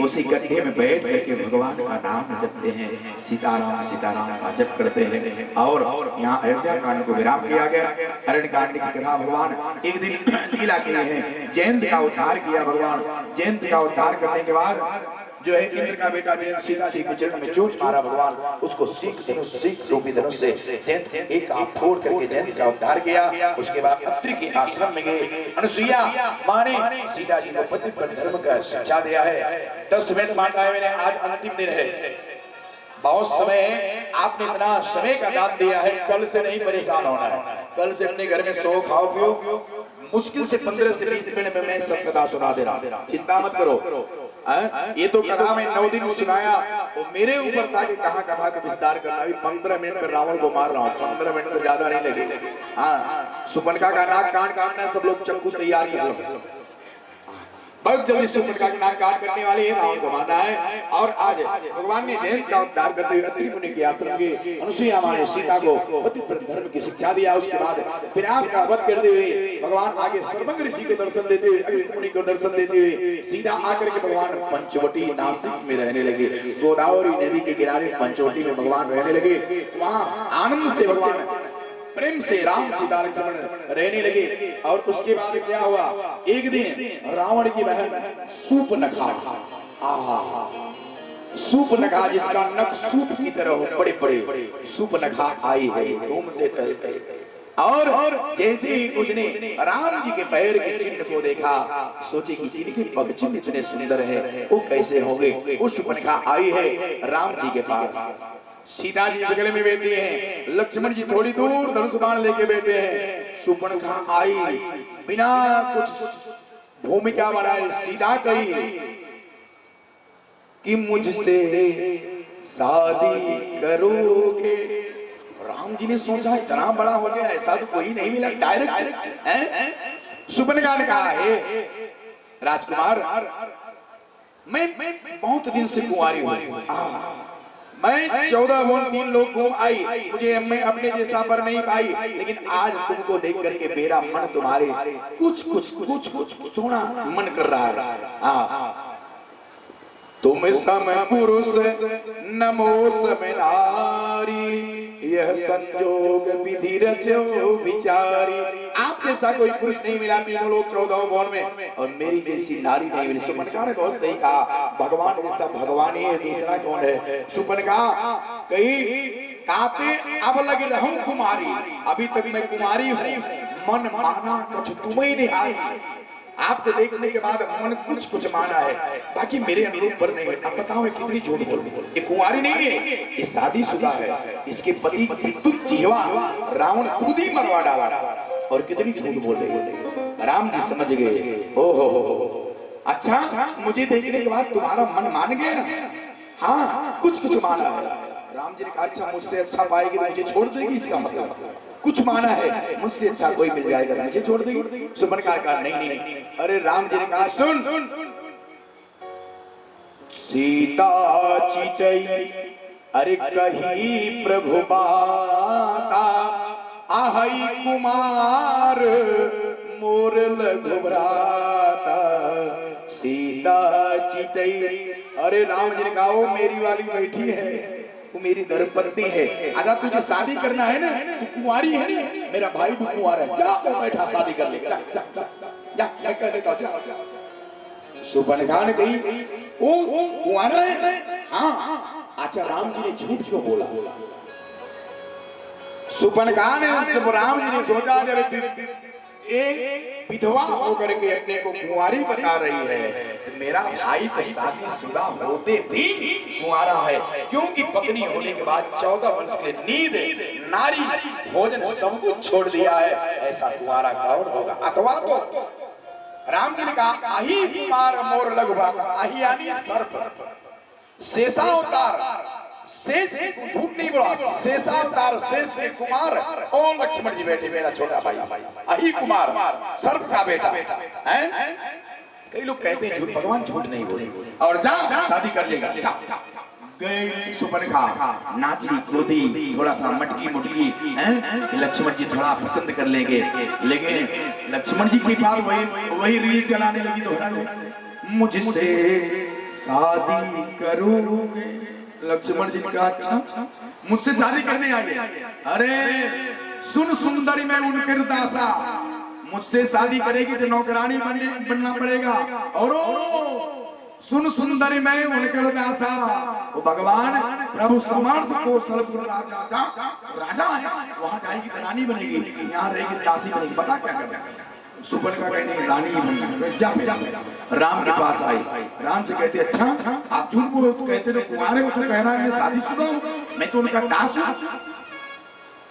उसी गड्ढे में बैठ करके भगवान का नाम जपते हैं, सीताराम सीताराम का जप करते हैं। और यहाँ अयोध्या कांड को विराम किया गया। अरण्य कांड की कथा भगवान एक दिन लीला किए हैं, जयंत का उद्धार किया भगवान। जयंत का उद्धार करने के बाद जो है इंद्र का बेटा जयंत सीता जी के चरण में चोट मारा भगवान, उसको सीख रूपी धनुष से जयंत के एक आंख फोड़ करके जयंत का उद्धार किया। उसके बाद अत्रि के आश्रम में गए। अनुसुईया माँ ने सीता जी को पति पर धर्म का शिक्षा दिया है। 10 मिनट मांगा है मैंने, आज अंतिम दिन है, बहुत समय है, आपने इतना समय का दान दिया है, कल से नहीं परेशान होना है। कल से अपने घर में सो खाओ पियो, मुश्किल से 15 से 20 मिनट में मैं सब कथा सुना दे रहा, चिंता मत करो। ये तो कथा में 9 दिन सुनाया, वो मेरे ऊपर था कि कहाँ कथा का विस्तार करना। अभी 15 मिनट में रावण को मार रहा हूँ, 15 मिनट तो ज्यादा नहीं लगे। हाँ, सुपनका का नाक काटना है, सब लोग चक्कू तैयार कर लो, बहुत जल्दी सुपनका के नाक काट करने वाले हैं, रावण को मारना है। और आज भगवान ने जयंत का उद्धार करते हुए अत्रि मुनि के आश्रम के अनुसुईया माँ ने सीता को पति पर धर्म की शिक्षा दिया। उसके बाद विराट का वध करते हुए भगवान आगे सर्वंग ऋषि को दर्शन देते हुए, अगस्त्य मुनि को दर्शन देते हुए सीधा आकर के भगवान पंचवटी नासिक में रहने लगे। गोदावरी नदी के किनारे पंचवटी में भगवान रहने लगे। वहाँ आनंद से भगवान प्रेम से राम सीता लक्ष्मण रहने लगे। और उसके बाद क्या हुआ, एक दिन रावण की बहन सूपनखा, सूपनखा जिसका नख सूप की तरह हो, बड़े बड़े सूपनखा आई है, घूमते टहलते। और जैसे ही उसने राम जी के पैर के चिन्ह को देखा, सोचे कि जिनके पग चिन्ह इतने सुंदर है वो कैसे होंगे। वो सूपनखा आई है राम जी के पास। सीता जी बगल में बैठी हैं, लक्ष्मण जी थोड़ी दूर धनुष बाण लेके बैठे हैं। सूपनखा आई बिना कुछ भूमिका बनाए सीधा कही कि मुझसे शादी करोगे। राम जी ने सोचा इतना बड़ा हो गया, ऐसा तो कोई नहीं मिला डायरेक्ट। सूपनखा ने कहा, हे राजकुमार, मैं बहुत दिन से कुंवारी हूँ, मैं 14 वन 3 लोग घूम आई, मुझे मैं अपने जैसा पर नहीं पाई, लेकिन आज तुमको देख करके मेरा मन तुम्हारे कुछ थोड़ा मन कर रहा है। हाँ, तुम सम पुरुष नमो सम नारी, यह संजोग विधि रचो विचारी। आप जैसा कोई पुरुष नहीं मिला तीनों लोग 14 वन में, और मेरी जैसी नारी नहीं मिली। सूपनखा ने बहुत सही कहा, भगवान जैसा भगवान ही है, दूसरा कौन है। सूपनखा कही ताते अब लग रहूं कुमारी, अभी तक मैं कुमारी हूँ, मन माना कुछ तुम्हें निहारी। आपको देखने के बाद मन कुछ माना है, बाकी मेरे अनुरूप पर नहीं है। अब बताओ कितनी झूठ बोल, ये कुंवारी नहीं है, ये शादीशुदा है। इसके पति विद्युत जीवा रावण खुद ही मरवा डाला, और कितनी झूठ बोल रही। राम जी समझ गए, ओ हो अच्छा, मुझे देखने के बाद तुम्हारा मन मान गया। हाँ, कुछ माना है। राम जी ने कहा, अच्छा मुझसे अच्छा पाएगी तो मुझे छोड़ देगी, इसका मतलब कुछ माना है, मुझसे अच्छा कोई मिल जाएगा मुझे छोड़ देगी। सूपनखा कहा, नहीं। अरे राम जी ने कहा, सुन, सीता चितई अरे कही प्रभु बाता आहई कुमार मोर लघुभ्राता सीता चितई। अरे राम जी ने कहा वो मेरी वाली बैठी है, वो मेरी धर्मपत्नी है। अगर तुझे शादी करना है ना, तू कुंवारी है ना, मेरा भाई भी कुंवार है, जा वो बैठा शादी कर ले, जा जा जा जा, मैं कह देता हूं जा। सुपर्णखा ने कही वो कुंवारा है? हाँ। अच्छा राम जी ने झूठ क्यों बोला? सुपर्णखा ने उससे राम जी ने सोचा जब एक विधवा होकर के अपने को कुंवारी बता रही है, तो मेरा भाई तो शादीशुदा होते भी कुंवारा है, क्योंकि पत्नी होने के बाद 14 वर्ष के नींद नारी भोजन सब कुछ छोड़ दिया है, ऐसा कुंवारा कौन होगा? अथवा तो राम जी ने कहा आही कुमार मोर लघुभ्राता, आही यानी सर्प, शेषावतार, शेष झूठ नहीं बोला, शेषावतार शेष के कुमार और लक्ष्मण जी बेटे मेरा छोटा भाई अही कुमार सर्प का बेटा है। कई लोग कहते हैं झूठ, भगवान झूठ नहीं बोले। और जा शादी कर लेगा। गई सुपर्णखा नाची कूदी, थोड़ा सा मटकी मुटकी है, लक्ष्मण जी थोड़ा पसंद कर लेंगे, लेकिन लक्ष्मण जी के पास वही रील चलाने लगी दोहराने, मुझसे शादी करोगे? लक्ष्मण जी का अच्छा मुझसे शादी करने आ गए? अरे सुन सुंदरी मैं उनकर दासा, मुझसे शादी करेगी तो नौकरानी बनना पड़ेगा। और सुन सुंदरी मैं उनकर दासा, वो भगवान प्रभु समर्थ को सर्वपुर राजा है, वहां जाएगी तो रानी बनेगी, यहाँ रहेगी दासी बनेगी, पता क्या करना? सुपर्णखा कहने रानी बनना, जा राम के पास आई। राम से कहते अच्छा आप झूठ बोलो, कहते तो कुंवारे को तो कह रहा है शादीशुदा हूं, मैं तो उनका दास हूं।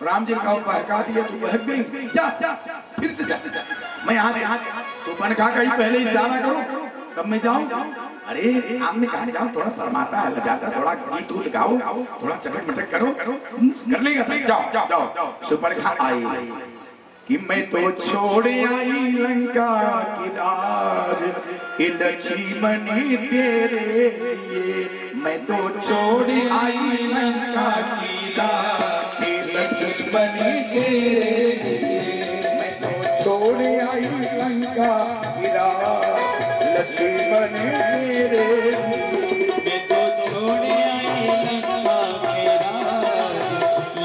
राम जी का बहका दिया, तू बहक गई, जा फिर से जा, मैं यहाँ से सुपर्णखा का ही पहले इशारा करूं तब मैं जाऊं? अरे आपने कहा जाओ, थोड़ा शर्माता है, लजाता, थोड़ा गीत उत गाओ, थोड़ा चटक मटक करो, कर लेगा सब, जाओ जाओ। सुपर्णखा आई कि मैं तो छोड़ आई लंका की राज, लक्ष्मण तेरे लिए, मैं तो छोड़ आई लंका की राज, लक्ष्मण तेरे लिए, मैं तो छोड़ आई लंका की राज, लक्ष्मण तेरे लिए, मैं तो छोड़ आई लंका की राज,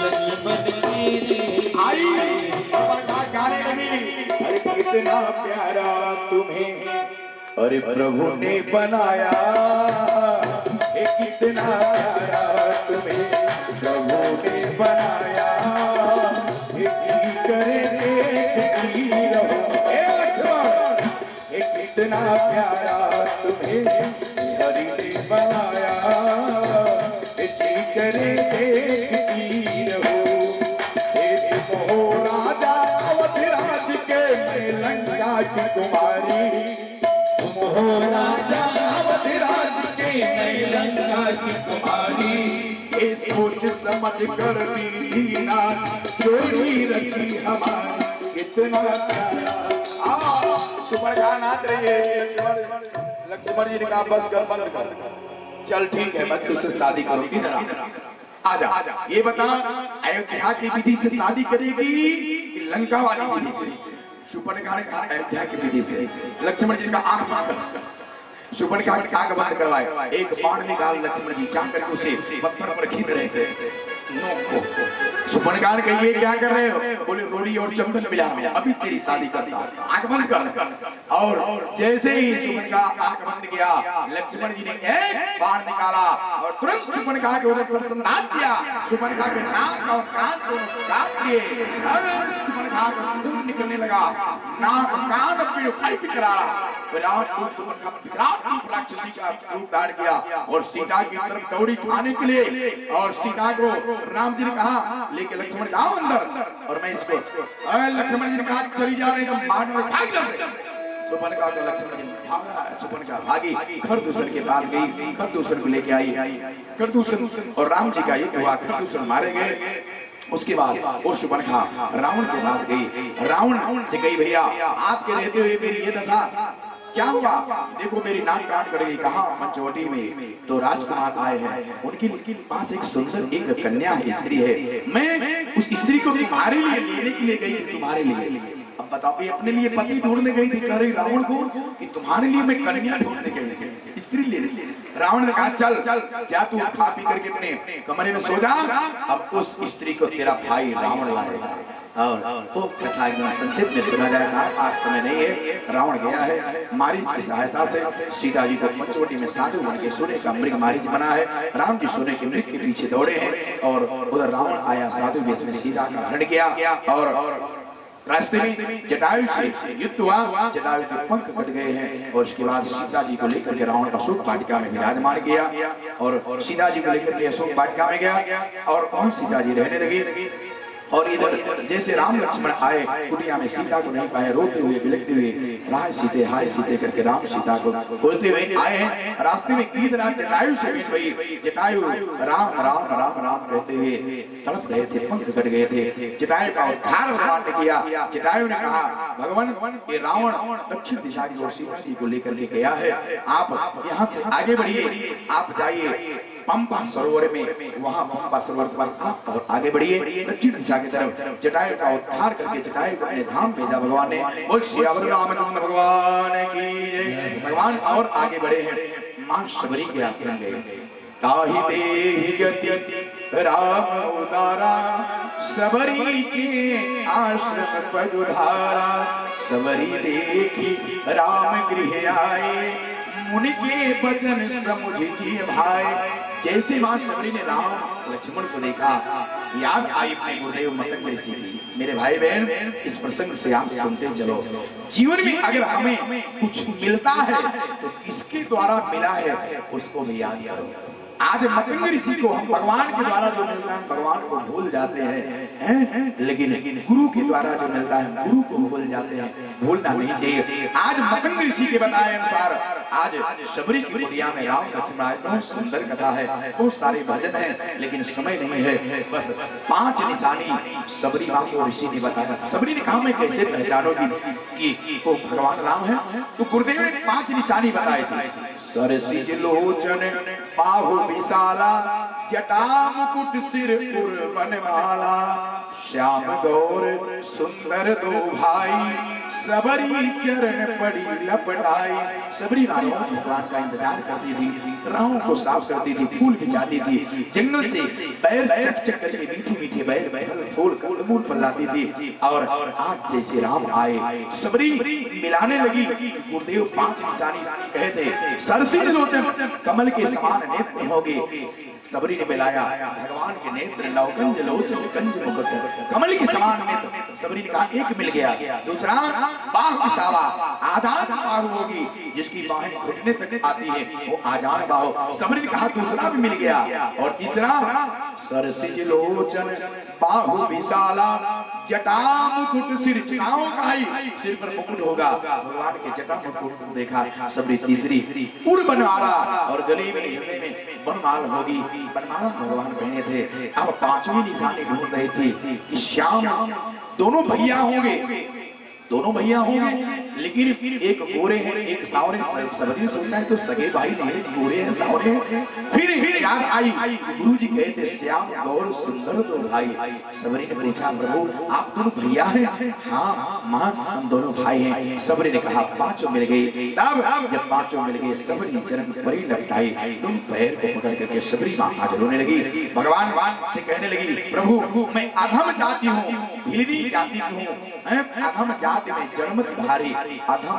लक्ष्मण तेरे आई गाने लगी। अरे कितना प्यारा तुम्हें अरे प्रभु ने बनाया, कितना प्यारा तुम्हें प्रभु ने बनाया, करे रहो लक्ष्मण, कितना प्यारा तुम्हें हरि ने बनाया, करे रहो। राजा अवधराज के लंका की कुमारी, तुम हो राजा अवधराज के लंका की कुमारी, ये सोच समझ कर दी ना चोरी रखी हमारी, कितना प्यारा। सुपर्णखा नाच रही है, लक्ष्मण जी ने कहा बस कर, बंद कर, चल ठीक है मैं तुझसे शादी करूंगी, आजा। ये बता अयोध्या की विधि से शादी करेगी कि लंका वाली विधि से? सुपर्णखा ने कहा अयोध्या की विधि से। लक्ष्मण जी का आंख बंद, सुपर्णखा की आंख बंद करवाए, एक बाण निकाल लक्ष्मण जी जा करके उसे पत्थर पर खींच रहे थे। सुपर्णखा ने कहा ये क्या कर रहे हो? बोले रोड़ी और चंदन मिला रहा हूं, अभी तेरी शादी करता हूं, आंख बंद कर। और जैसे ही सुपर्णखा आंख बंद किया, लक्ष्मण जी ने एक बाण निकाला और तुरंत सुपर्णखा के उधर संधान किया, सुपर्णखा के नाक और कान को काट दिए, सुपर्णखा का खून निकलने लगा, नाक कान पीड़ खाई पिकरा, विराट रूप राक्षसी का रूप धारण किया और सीता की तरफ दौड़ी खाने के लिए। और सीता को राम जी ने कहा लेके लक्ष्मण जाओ अंदर और मैं इसको, लक्ष्मण जी ने कहा चली जा रही, भाग जाओ। सुपर्णखा को लक्ष्मण जी भागा, सुपर्णखा भागी, खरदूषण के पास गई, खरदूषण को लेके आई, खरदूषण और राम जी का एक हुआ, खरदूषण मारे गए। उसके बाद वो सुपर्णखा रावण के पास गई, रावण से कही भैया आपके रहते हुए मेरी ये दशा, क्या हुआ? देखो मेरी नाक काट कर गई। कहा? पंचवटी में। तो राजकुमार आए हैं, उनके पास एक सुंदर एक कन्या है, स्त्री है। मैं उस स्त्री को तुम्हारे लिए लेने के लिए गई थी, तुम्हारे लिए। अब बताओ, ये अपने लिए पति ढूंढने गई थी, कह रही रावण को कि तुम्हारे लिए मैं कन्या ढूंढने गई थी, स्त्री लेने। रावण ने कहा चल जा, तू खा पी करके अपने कमरे में सो जा, अब उस स्त्री को तेरा भाई रावण लाएगा। और वो कथा एकदम संक्षिप्त में सुना जाए साहब, आज समय नहीं है। रावण गया है, मारीच की सहायता से सीता जी को पंचवटी में साधु बन के सोने का मृग मारीच बना है। राम जी सोने के मृग के पीछे दौड़े हैं और उधर रावण आया साधु वेश में, सीता का हरण किया और रास्ते में जटायु से युद्ध हुआ। जटायु के पंख कट गए हैं और उसके बाद सीता जी को लेकर के रावण अशोक वाटिका में विराजमान किया और सीता जी को लेकर के अशोक वाटिका में गया और वहां सीता जी रहने लगी। और इधर जैसे राम लक्ष्मण आए कुटिया में, सीता को नहीं पाए, रोते हुए बिलखते हुए हाय सीते करके राम सीता को बोलते हुए आए हैं। रास्ते में इधर जटायु से भेंट हुई। जटायु राम राम राम राम कहते हुए तड़प रहे थे, पंख कट गए थे। जटायु का उद्धार भगवान ने किया। जटायु ने कहा भगवान ये रावण दक्षिण दिशा की ओर सीता जी को लेकर के गया है, आप यहाँ से आगे बढ़िए, आप जाइए पंपा सरोवर में, वहां पंपा सरोवर के पास आप और आगे बढ़िए दक्षिण दिशा की तरफ। जटायु का उद्धार करके जटायु को अपने धाम भेजा भगवान ने। बोल सियावर रामचंद्र भगवान की जय। भगवान और आगे बढ़े हैं, मां शबरी के आश्रम गए। ताहि देहि गति राम उदारा, सबरी के आश्रम पजुधारा। सबरी देखी राम गृह आए, मुनि के वचन समुझी भाई। जैसे मां शबरी ने राम लक्ष्मण को देखा, याद आई अपने गुरुदेव मतंग ऋषि की। मेरे भाई बहन, इस प्रसंग से आप सुनते चलो। जीवन में अगर हमें कुछ मिलता है तो किसके द्वारा मिला है उसको भी याद करो। आज मतंग ऋषि को हम भगवान के द्वारा जो मिलता है भगवान को भूल जाते हैं, लेकिन गुरु के द्वारा जो मिलता है गुरु को भूल जाते हैं, भूलना नहीं चाहिए। आज मतंग ऋषि के बताए अनुसार आज शबरी की कुटिया में राम लक्ष्मण आए। बहुत सुंदर कथा है, बहुत सारे भजन है, लेकिन समय नहीं है। बस 5 निशानी शबरी मां को ऋषि ने बताया। शबरी ने कहा मैं कैसे पहचानूंगी कि वो भगवान राम है? तो गुरुदेव ने 5 निशानी बताए थे। सरसिज लोचन बाहु विशाला, जटा मुकुट सिर पुर बनमाला। श्याम गौर सुंदर दो भाई, सबरी चरण पड़ी लपटाई। सबरी माँ भगवान का इंतजार करती थी, राहों को साफ करती थी, फूल बिछाती थी, जंगल से बैर चक चक करके मीठे मीठे बैर फूल फूल पर लाती थी। और आज जैसे राम आए सबरी मिलाने लगी। गुरुदेव 5 निशानी कहते, सरसिज लोचन कमल के समान नेत्र होगे। सबरी ने मिलाया भगवान के नेत्र नवकंज लोचन कंज मुकुट, कमल के समान नेत्र। सबरी ने कहा एक मिल गया। दूसरा बाहु विशाला, आजान बाहु होगी, जिसकी बाहें घुटने तक आती है वो आजान बाहु। सबरी ने कहा दूसरा भी मिल गया। और तीसरा सरसिज लोचन बाहु विशाला, जटा मुकुट सिर, जटाओं का ही सिर पर मुकुट होगा। भगवान के जटा मुकुट देखा सबरी। तीसरी उड़ बनवाला, और गले में हृदय में बनमाल होगी। बनमाला भगवान पहने थे। अब 5वीं निशानी ढूंढ रही थी। श्याम दोनों भैया होंगे, दोनों भैया होंगे, लेकिन एक गोरे हैं एक सावरे। सबरी सोचा है तो सगे भाई नहीं, गोरे हैं सावरे हैं। फिर याद आई गुरुजी कहते श्याम गौर सुंदर दो भाई। सबरी ने पूछा प्रभु आप दोनों भैया हैं? हाँ मां हम दोनों भाई हैं। सबरी ने कहा 5 मिल गए। तब जब 5 मिल गए सबरी चरण परी लपटाई, तुम पैर को पकड़ करके सबरी मां आज रोने लगी। भगवान से कहने लगी प्रभु मैं अधम जाति हूँ, भीली जाति हूँ, अधम जाति में जन्म धारी, अधम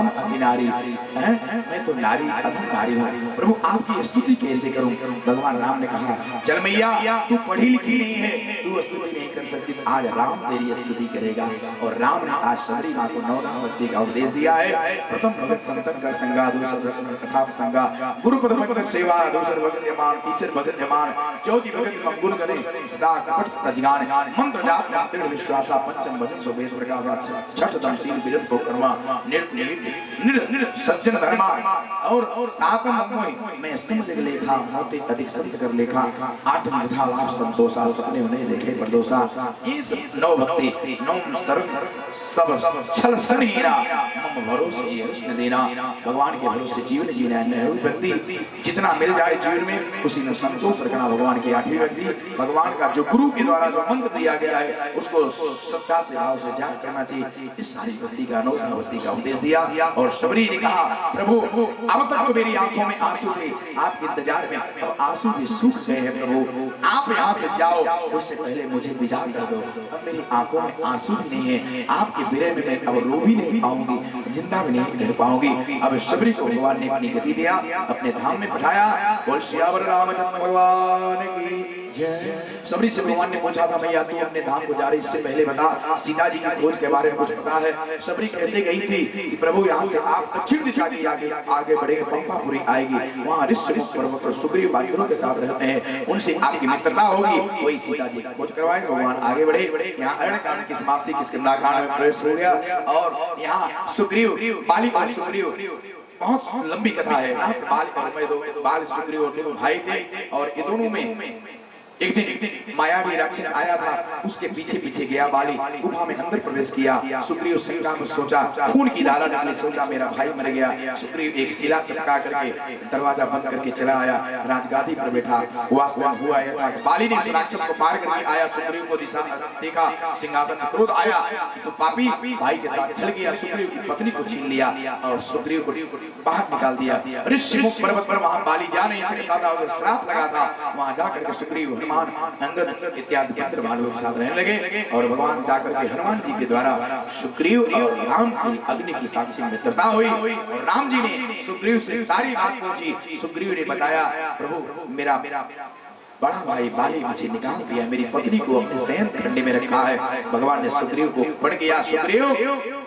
अति नारी, मैं तो नारी अधम नारी हूँ। प्रभु आपकी स्तुति कैसे करूं? भगवान राम ने कहा चल मैया तू पढ़ी लिखी नहीं है, तू स्तुति नहीं कर सकती, आज राम तेरी स्तुति करेगा। और राम ने आज सबरी मां को 9 भक्ति का उपदेश दिया है। प्रथम भगत संतन का संगा, दूसरा कथा संगा, गुरु पद भगत सेवा, दूसर भगत यमान, तीसर भगत यमान, चौथी भगत मंगुल करे सदा कपट तजगान, मंत्र जाप दृढ़ विश्वासा, पंचम भजन सो वेद प्रकाश, छठ दम शील तीरथ को कर्मा सज्जन धर्मा और सातम मोहि मैं समझ लेखा मोते अधिक संत कर लेखा आठम यथा लाभ संतोषा सपने उन्हें देखे परदोषा ये सब नौ भक्ति नौ सर्व सब छल सन हीरा मम भरोसे जी हर्षण देना भगवान के भरोसे जीवन जीना है। व्यक्ति जितना मिल जाए जीवन में उसी में संतोष रखना भगवान की आठवीं व्यक्ति। भगवान का जो गुरु के द्वारा जो मंत्र दिया गया है उसको श्रद्धा से भाव से जान करना चाहिए। इस सारी भक्ति का अनोखा भक्ति का उपदेश दिया और शबरी ने कहा प्रभु अब तक तो मेरी आंखों में आंसू थे, आपके इंतजार में अब आंसू भी सूख गए हैं प्रभु, आप यहाँ से जाओ उससे पहले मुझे विदा कर दो। अब मेरी आंखों में आंसू भी नहीं है, आपके विरह में मैं अब रो भी नहीं पाऊंगी, जिंदा भी नहीं रह पाऊंगी। अब शबरी को भगवान ने अपनी गति दिया, अपने धाम में पठाया। बोल सियावर रामचंद्र भगवान की जय। शबरी से भगवान ने पूछा था मैया तू अपने धाम को जा रही इससे पहले बता सीता जी की खोज के बारे में कुछ पता है? शबरी कहते गई थी कि प्रभु यहाँ से आप दक्षिण दिशा की आगे बढ़ेंगे, पंपापुरी आएगी, वहाँ ऋष्यमुख पर्वत पर सुग्रीव बांधवों के साथ रहते हैं, उनसे आपकी मित्रता होगी, वही सीता जी की खोज करवाएंगे। भगवान आगे बढ़े। यहाँ अरण्यकांड की समाप्ति किष्किंधाकांड में प्रवेश हो गया और यहाँ सुग्रीव बाली और सुग्रीव बहुत लंबी कथा है। बाल सुग्रीव और दोनों भाई थे और ये दोनों में एक दिन मायावी राक्षस आया था, उसके पीछे पीछे गया बाली, गुफा में अंदर प्रवेश किया। सुग्रीव शंका में सोचा, खून की धारा निकली, सोचा मेरा भाई मर गया। सुग्रीव एक शिला चपका करके दरवाजा बंद करके चला आया, राजगादी पर बैठा। वास्तव हुआ यह था बाली ने उस राक्षस को पार करके आया, सुग्रीव को दिशा देखा, सिंहासन में क्रोध आया तो पापी भाई के साथ छल गया, सुग्रीव की पत्नी को छीन लिया और सुग्रीव को बाहर निकाल दिया। ऋष्यमुख पर्वत पर वहां बाली जा नहीं सकता था, श्राप लगा था, वहां जाकर सुग्रीव हनुमान अंगद इत्यादि पुत्र भालुओं के साथ रहने लगे और भगवान जाकर के हनुमान जी के द्वारा सुग्रीव और राम की अग्नि की साक्षी मित्रता हुई और राम जी ने सुग्रीव से सारी बात पूछी। सुग्रीव ने बताया प्रभु मेरा बड़ा भाई बाली मुझे निकाल दिया, मेरी पत्नी को अपने शयन खंडे में रखा है। भगवान ने सुग्रीव को पढ़ किया, सुग्रीव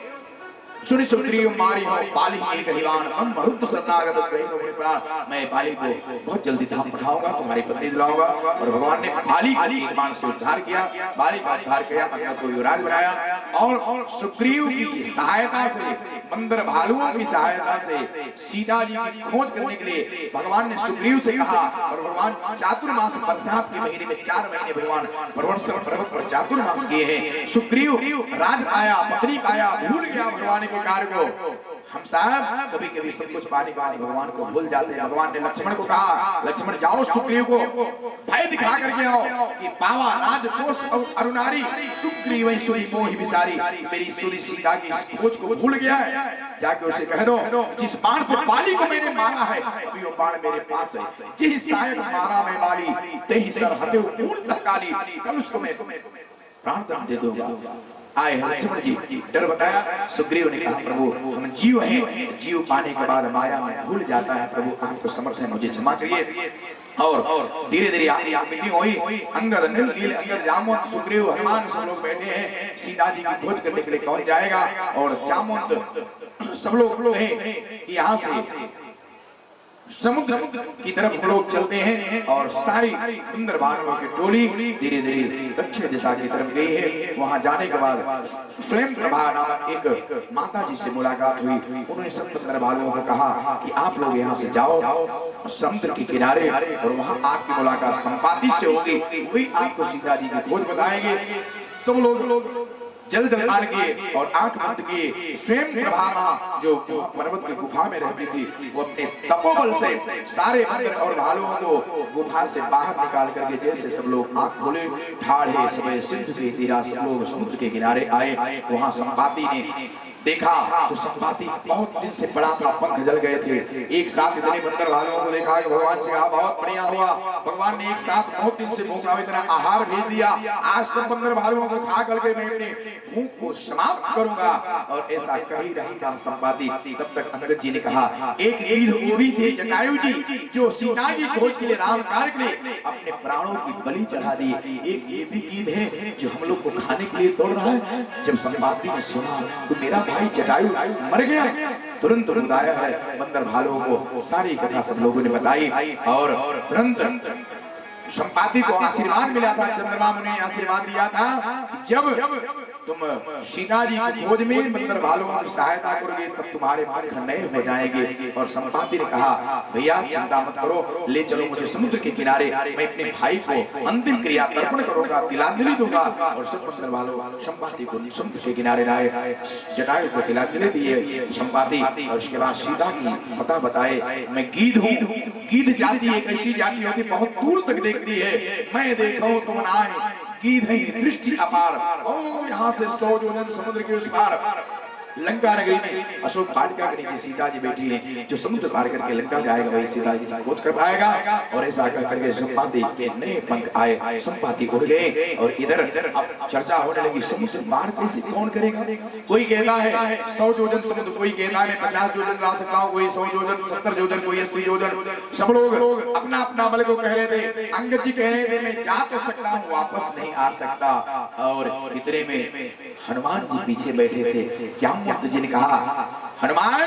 सुनि सुग्रीव मारी हो बाली एक हिवान हम मरुत शरणागत गए अपने प्राण। मैं बाली को बहुत जल्दी धाम पठाऊंगा, तुम्हारी पत्नी दिलाऊंगा। और भगवान ने बाली एक बाण से उद्धार किया, बाली का उद्धार किया, अंगद को युवराज बनाया और सुग्रीव की सहायता से बंदर भालुओं की सहायता से सीता जी की खोज करने के लिए भगवान ने सुग्रीव से कहा। और भगवान चातुर्मास बरसात के महीने में 4 महीने भगवान पर्वत पर चातुर्मास किए हैं। सुग्रीव राज पाया, पत्नी पाया, भूल गया भगवान के कार्य को। हम साहब कभी कभी सब कुछ पाने के बाद भगवान को भूल जाते हैं। भगवान ने लक्ष्मण को कहा लक्ष्मण जाओ सुग्रीव को भय दिखा करके आओ कि पावा राजकोष और अरुणारी सुग्रीव सुनी मोहि विसारी, मेरी सुनी सीता की खोज को भूल गया है। जाके उसे कह दो जिस बाण से बाली को मैंने मारा है अभी वो बाण मेरे पास है, जिस सायक मारा मैं बाली तेही सर हटे पूर्ण काली, कल उसको मैं प्राण दंड दे दूंगा। आए लक्ष्मण जी डर बताया। सुग्रीव ने कहा प्रभु हम जीव हैं, जीव पाने के बाद माया में भूल जाता है, प्रभु आप तो समर्थ हैं, मुझे क्षमा करिए। और धीरे धीरे मीटिंग हुई, अंगद नील अंगद जामुन सुग्रीव हनुमान सब लोग बैठे हैं, सीता जी की खोज करने के लिए कौन जाएगा। और जामुन सब लोग हैं कि यहाँ से समुद्र की तरफ हम लोग चलते हैं और सारी सुंदर भानुओं की टोली धीरे धीरे दक्षिण दिशा की तरफ गई है। वहां जाने के बाद स्वयं प्रभा नामक एक माता जी से मुलाकात हुई। उन्होंने सब सुंदर भानुओं को कहा कि आप लोग यहाँ से जाओ समुद्र के किनारे और वहां आपकी मुलाकात संपाति से होगी, वही आपको सीता जी की खोज बताएंगे। सब लोग जल जलपान किए और आंख बंद किए। स्वयं प्रभा जो पर्वत की गुफा में रहती थी वो अपने तपोबल से सारे मंत्र और भालुओं को गुफा से बाहर निकाल करके जैसे सब लोग आंख खोले ठाड़े सब सिंधु के तीरा सब लोग समुद्र के किनारे आए। वहां संपाति ने देखा तो संपाति बहुत दिन से पड़ा था, पंख जल गए थे। एक साथ इतने बंदर भालुओं को देखा कि भगवान से कहा बहुत बढ़िया हुआ, भगवान ने एक साथ बहुत दिन से भूख लगा इतना आहार भेज दिया, आज सब बंदर भालुओं को खा करके मैं अपने भूख को समाप्त करूंगा। और ऐसा कह ही रहा था संपाति, तब तक अंगद जी ने कहा एक ईद वो भी थे जटायु जी जो सीता की खोज के लिए राम कार्य के लिए अपने प्राणों की बलि चढ़ा दी। एक ये भी ईद है जो हम लोग को खाने के लिए तोड़ रहा है। जब संपाति ने सुना तो मेरा भाई जटायु मर गया, तुरंत बुलाया है बंदर भालुओं को। सारी कथा सब लोगों ने बताई और तुरंत संपाति को आशीर्वाद मिला था, चंद्रमा मुनि ने आशीर्वाद दिया था जब तुम सीता जी की खोज में बंदर भालुओं की सहायता करोगे तब तुम्हारे पंख नए हो जाएंगे। और संपाति ने कहा भैया चिंता मत करो, ले चलो मुझे समुद्र के किनारे, मैं अपने भाई को अंतिम क्रिया तर्पण करूंगा, तिलांजलि दूंगा। और सब बंदर भालू संपाति को समुद्र के किनारे लाए, जटायु को तिलांजलि दिए संपाति। और उसके बाद सीता की पता बताए, मैं गीध हूँ, गीध जाति एक ऐसी जाति होती बहुत दूर तक देखती है, मैं देखो तुम ना आए, गीध है दृष्टि अपार। और यहाँ से 100 योजन समुद्र के उस पार लंका नगरी में अशोक वाटिका के नीचे सीता जी बैठी हैं। जो समुद्र पार करके लंका जाएगा वही सीता जी की खोज कर पाएगा। और ऐसा करके संपाति के नए पंख आए, संपाति उड़ गए। और इधर अब चर्चा होने लगी समुद्र पार कैसे कौन करेगा। कोई कहता है 100 योजन समुद्र, कोई कहता है मैं 50 योजन जा सकता हूँ, कोई 100 योजन, 70 योजन, कोई 80 योजन। सब लोग अपना अपना बल को कह रहे थे। अंगद जी कह रहे थे मैं जा तो सकता हूँ, वापस नहीं आ सकता। और इतने में हनुमान जी पीछे बैठे थे। जामवंत जी ने कहा हनुमान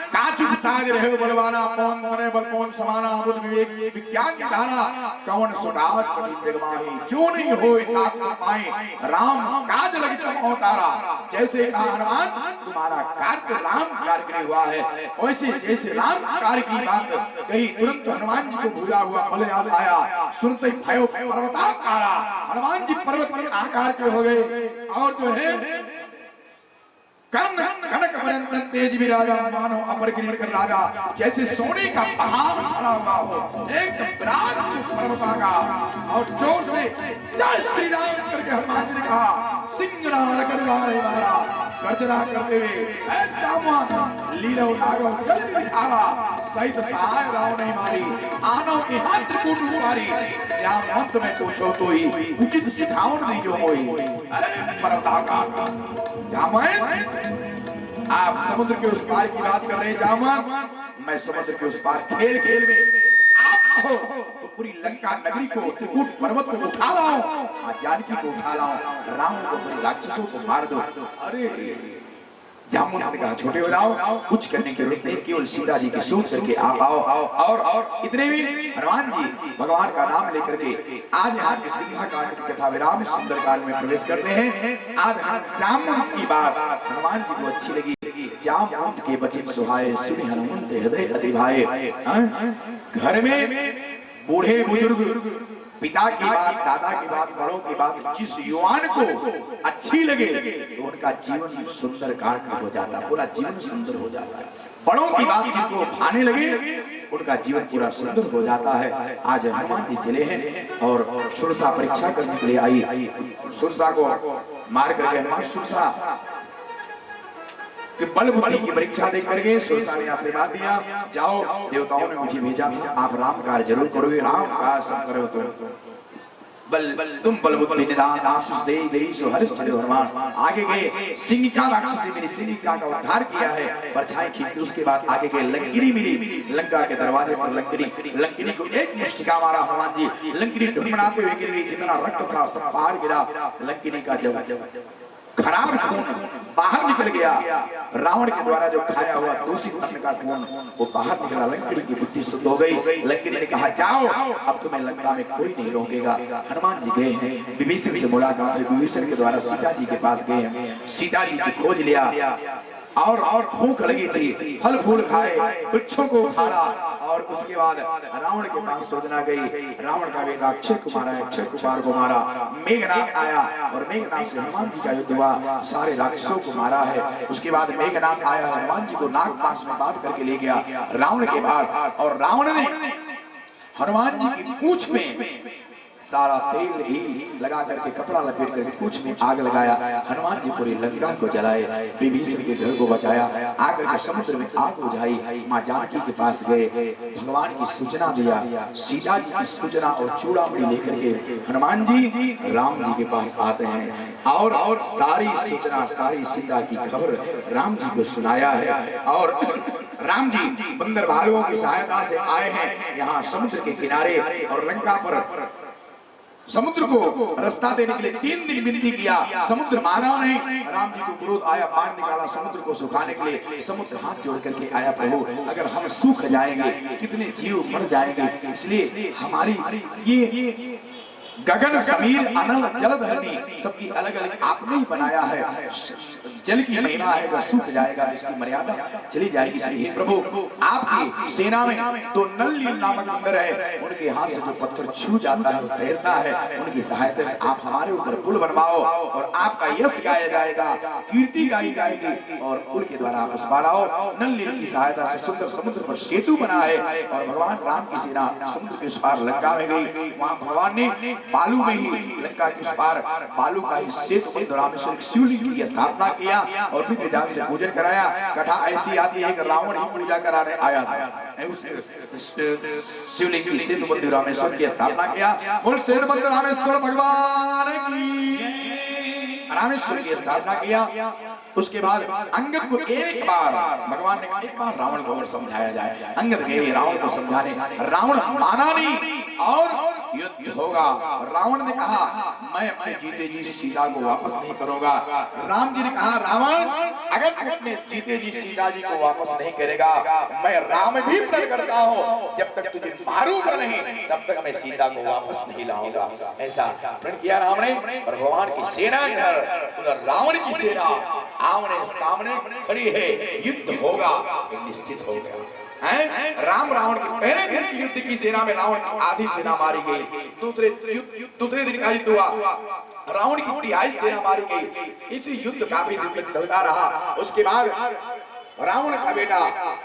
काचुक साज रहे हो बलवाना, कौन मने बल कौन समाना, अमृत विवेक विज्ञान की धारा, कौन सुराज कटी जगमाही, क्यों नहीं होए ताकत पाए, राम काज लगित अवतारा। जैसे कहा हनुमान तुम्हारा कार्य राम कार्य के हुआ है, वैसे जैसे राम कार्य की बात कही तुरंत हनुमान जी को भूला हुआ बल याद आया। सुनते भयो पर्वताकारा, हनुमान जी पर्वत के आकार के हो गए। और जो है कर्ण कनक पर्यंत तेज विराजा, मानो अपर गिरिकर राजा। जैसे सोने का पहाड़ खड़ा हुआ हो, एक विराट पर्वताका। और जोर से जय श्री राम करके हनुमान जी ने कहा, सिंहनाद करवाए मारा, गर्जना करते हुए जामवंत लीलो नागो चल दिखारा, सहित सहाय राव नहीं मारी, आनो के हाथ त्रिकूट उतारी। जामवंत में पूछो तो ही उचित सिखावन नहीं जो होई। पर्वताका जामवंत आप समुद्र के उस पार की बात कर रहे हैं जामवंत, मैं समुद्र के उस पार खेल खेल में आप हो तो पूरी लंका नगरी को, त्रिकूट पर्वत को उठा लाओ, जानकी को उठा लाओ, रावण को, पूरे राक्षसों को मार दो। अरे जामवंत ने कहा छोटे हो जाओ, कुछ करने की जरूरत नहीं, केवल सीता जी की शोध करके आप आओ। और इतने भी हनुमान जी भगवान का नाम लेकर के आज यहाँ के सुंदरकांड की कथा विराम सुंदरकांड में प्रवेश करते हैं। आज जामवंत की बात हनुमान जी को अच्छी लगी। जामवंत के बचन सुहाए, सुनि हनुमंत हृदय अति भाए। घर में बूढ़े बुजुर्ग पिता की बात, दादा की बात, बड़ों की बात जिस युवान को अच्छी लगे तो उनका जीवन सुंदर कांड हो जाता, पूरा जीवन सुंदर हो जाता है। बड़ों की बात जिनको भाने लगे उनका जीवन पूरा सुंदर हो जाता है। आज हनुमान जी चले हैं और सुरसा परीक्षा करने के लिए आई। सुरसा को मार करके हनुमान सुरसा कि बल बुद्धि की परीक्षा देख करके सुरसा ने आशीर्वाद दिया, जाओ देवताओं ने मुझे भेजा था, आप राम कार्य जरूर करोगे, राम का सब करो तो तुम बल बुद्धि निदान आशीष दे सो हरिष्ठ हनुमान। आगे गए, सिंहिका राक्षस से मेरी सिंहिका का उद्धार किया है, परछाई खींची। उसके बाद आगे गए, लंकिनी मिली, लंका के दरवाजे पर लंकिनी को एक मुष्टिका मारा हनुमान जी, लंकिनी ढुंढाते हुए गिर गई, जितना रक्त था सब बाहर गिरा। लंकिनी का जब खराब खून बाहर निकल गया, रावण के द्वारा जो खाया हुआ दूषित अन्न का खून वो बाहर निकला, लंकिनी की बुद्धि शुद्ध हो गई। लंकिनी ने कहा जाओ अब तुम्हें लंका में कोई नहीं रोकेगा। हनुमान जी गए हैं, विभीषण से मुलाकात हुई, विभीषण के द्वारा सीता जी के पास गए हैं, सीता जी की खोज लिया। और भूख लगी थी, फल फूल खाए, वृक्षों को उखाड़ा। और उसके बाद रावण के पास योजना गई, रावण का बेटा अक्षय कुमार है, अक्षय कुमार को मारा। मेघनाथ आया और मेघनाथ से हनुमान जी का युद्ध हुआ, सारे राक्षसों को मारा है। उसके बाद मेघनाथ आया, हनुमान जी को नाग पास में बांध करके ले गया रावण के पास। और रावण ने हनुमान जी की पूंछ में सारा तेल ही लगा करके कपड़ा लपेट करके पूंछ में आग लगाया। हनुमान जी पूरी लंका को जलाए, विभीषण के घर को बचाया, आकर के समुद्र में आग बुझाई। माँ जानकी के पास गए, भगवान की सूचना दिया, सीता जी की सूचना और चूड़ामणि लेकर के हनुमान जी राम जी के पास आते हैं और सारी सूचना, सारी सीता की खबर राम जी को सुनाया है। और राम जी बंदर भालुओं की सहायता से आए हैं यहाँ समुद्र के किनारे। और लंका पर समुद्र को रास्ता देने के लिए 3 दिन विनती किया, समुद्र माना नहीं। राम जी को क्रोध आया, बाण निकाला समुद्र को सुखाने के लिए। समुद्र हाथ जोड़ करके आया, प्रभु अगर हम सूख जाएंगे कितने जीव मर जाएंगे, इसलिए हमारी ये गगन समीर अनल जलधरणी सबकी अलग अलग आपने ही बनाया है। जल की महिमा है, अगर सूख जाएगा तो इसकी मर्यादा चली जाएगी। इसलिए प्रभु आपकी सेना में दो नल नील नामक इंद्र है, उनके हाथ से जो पत्थर छू जाता है वो तैरता है, उनकी सहायता से आप हमारे ऊपर पुल बनवाओ और आपका यश गाया जाएगा, कीर्ति गाई जाएगी और पुल के द्वारा आप उस पार आओ। नल नील की सहायता से सुंदर समुद्र पर सेतु बना है और भगवान राम की सेना समुद्र के उस पार लंका में गई। वहां भगवान ने बालू में ही लंका के उस पार बालू का ही सेतु बंद रामेश्वर शिवलिंग की स्थापना किया और फिर विधान से पूजन कराया। कथा ऐसी आती है कि रावण ही पूजा कराने आया था, उस शिवलिंग की सेतु बंद रामेश्वर की स्थापना किया। बोल सेतु बंद रामेश्वर भगवान की, रामेश्वर की स्थापना किया। उसके बाद अंगद को एक बार भगवान ने एक बार रावण को और समझाया जाए। अंगद गए रावण को समझाने, रावण माना नहीं और युद्ध होगा। रावण ने कहा मैं अपने जीते जी सीता को वापस नहीं करूंगा। राम जी ने कहा रावण अगर तू अपने जीते जी सीता जी को वापस नहीं करेगा मैं राम भी प्रण करता हूँ, जब तक तुझे मारूंगा नहीं तब तक मैं सीता को वापस नहीं लाऊंगा। ऐसा प्रण किया राम ने। और भगवान की सेना इधर उधर रावण की सेना आमने सामने खड़ी है, युद्ध होगा निश्चित हो गया है। राम रावण के पहले दिन की युद्ध की सेना में रावण की आधी सेना मारी गई। दूसरे दिन का युद्ध हुआ, रावण की तिहाई सेना मारी गई। इसी युद्ध काफी दिन तक चलता रहा। उसके बाद रावण का बेटा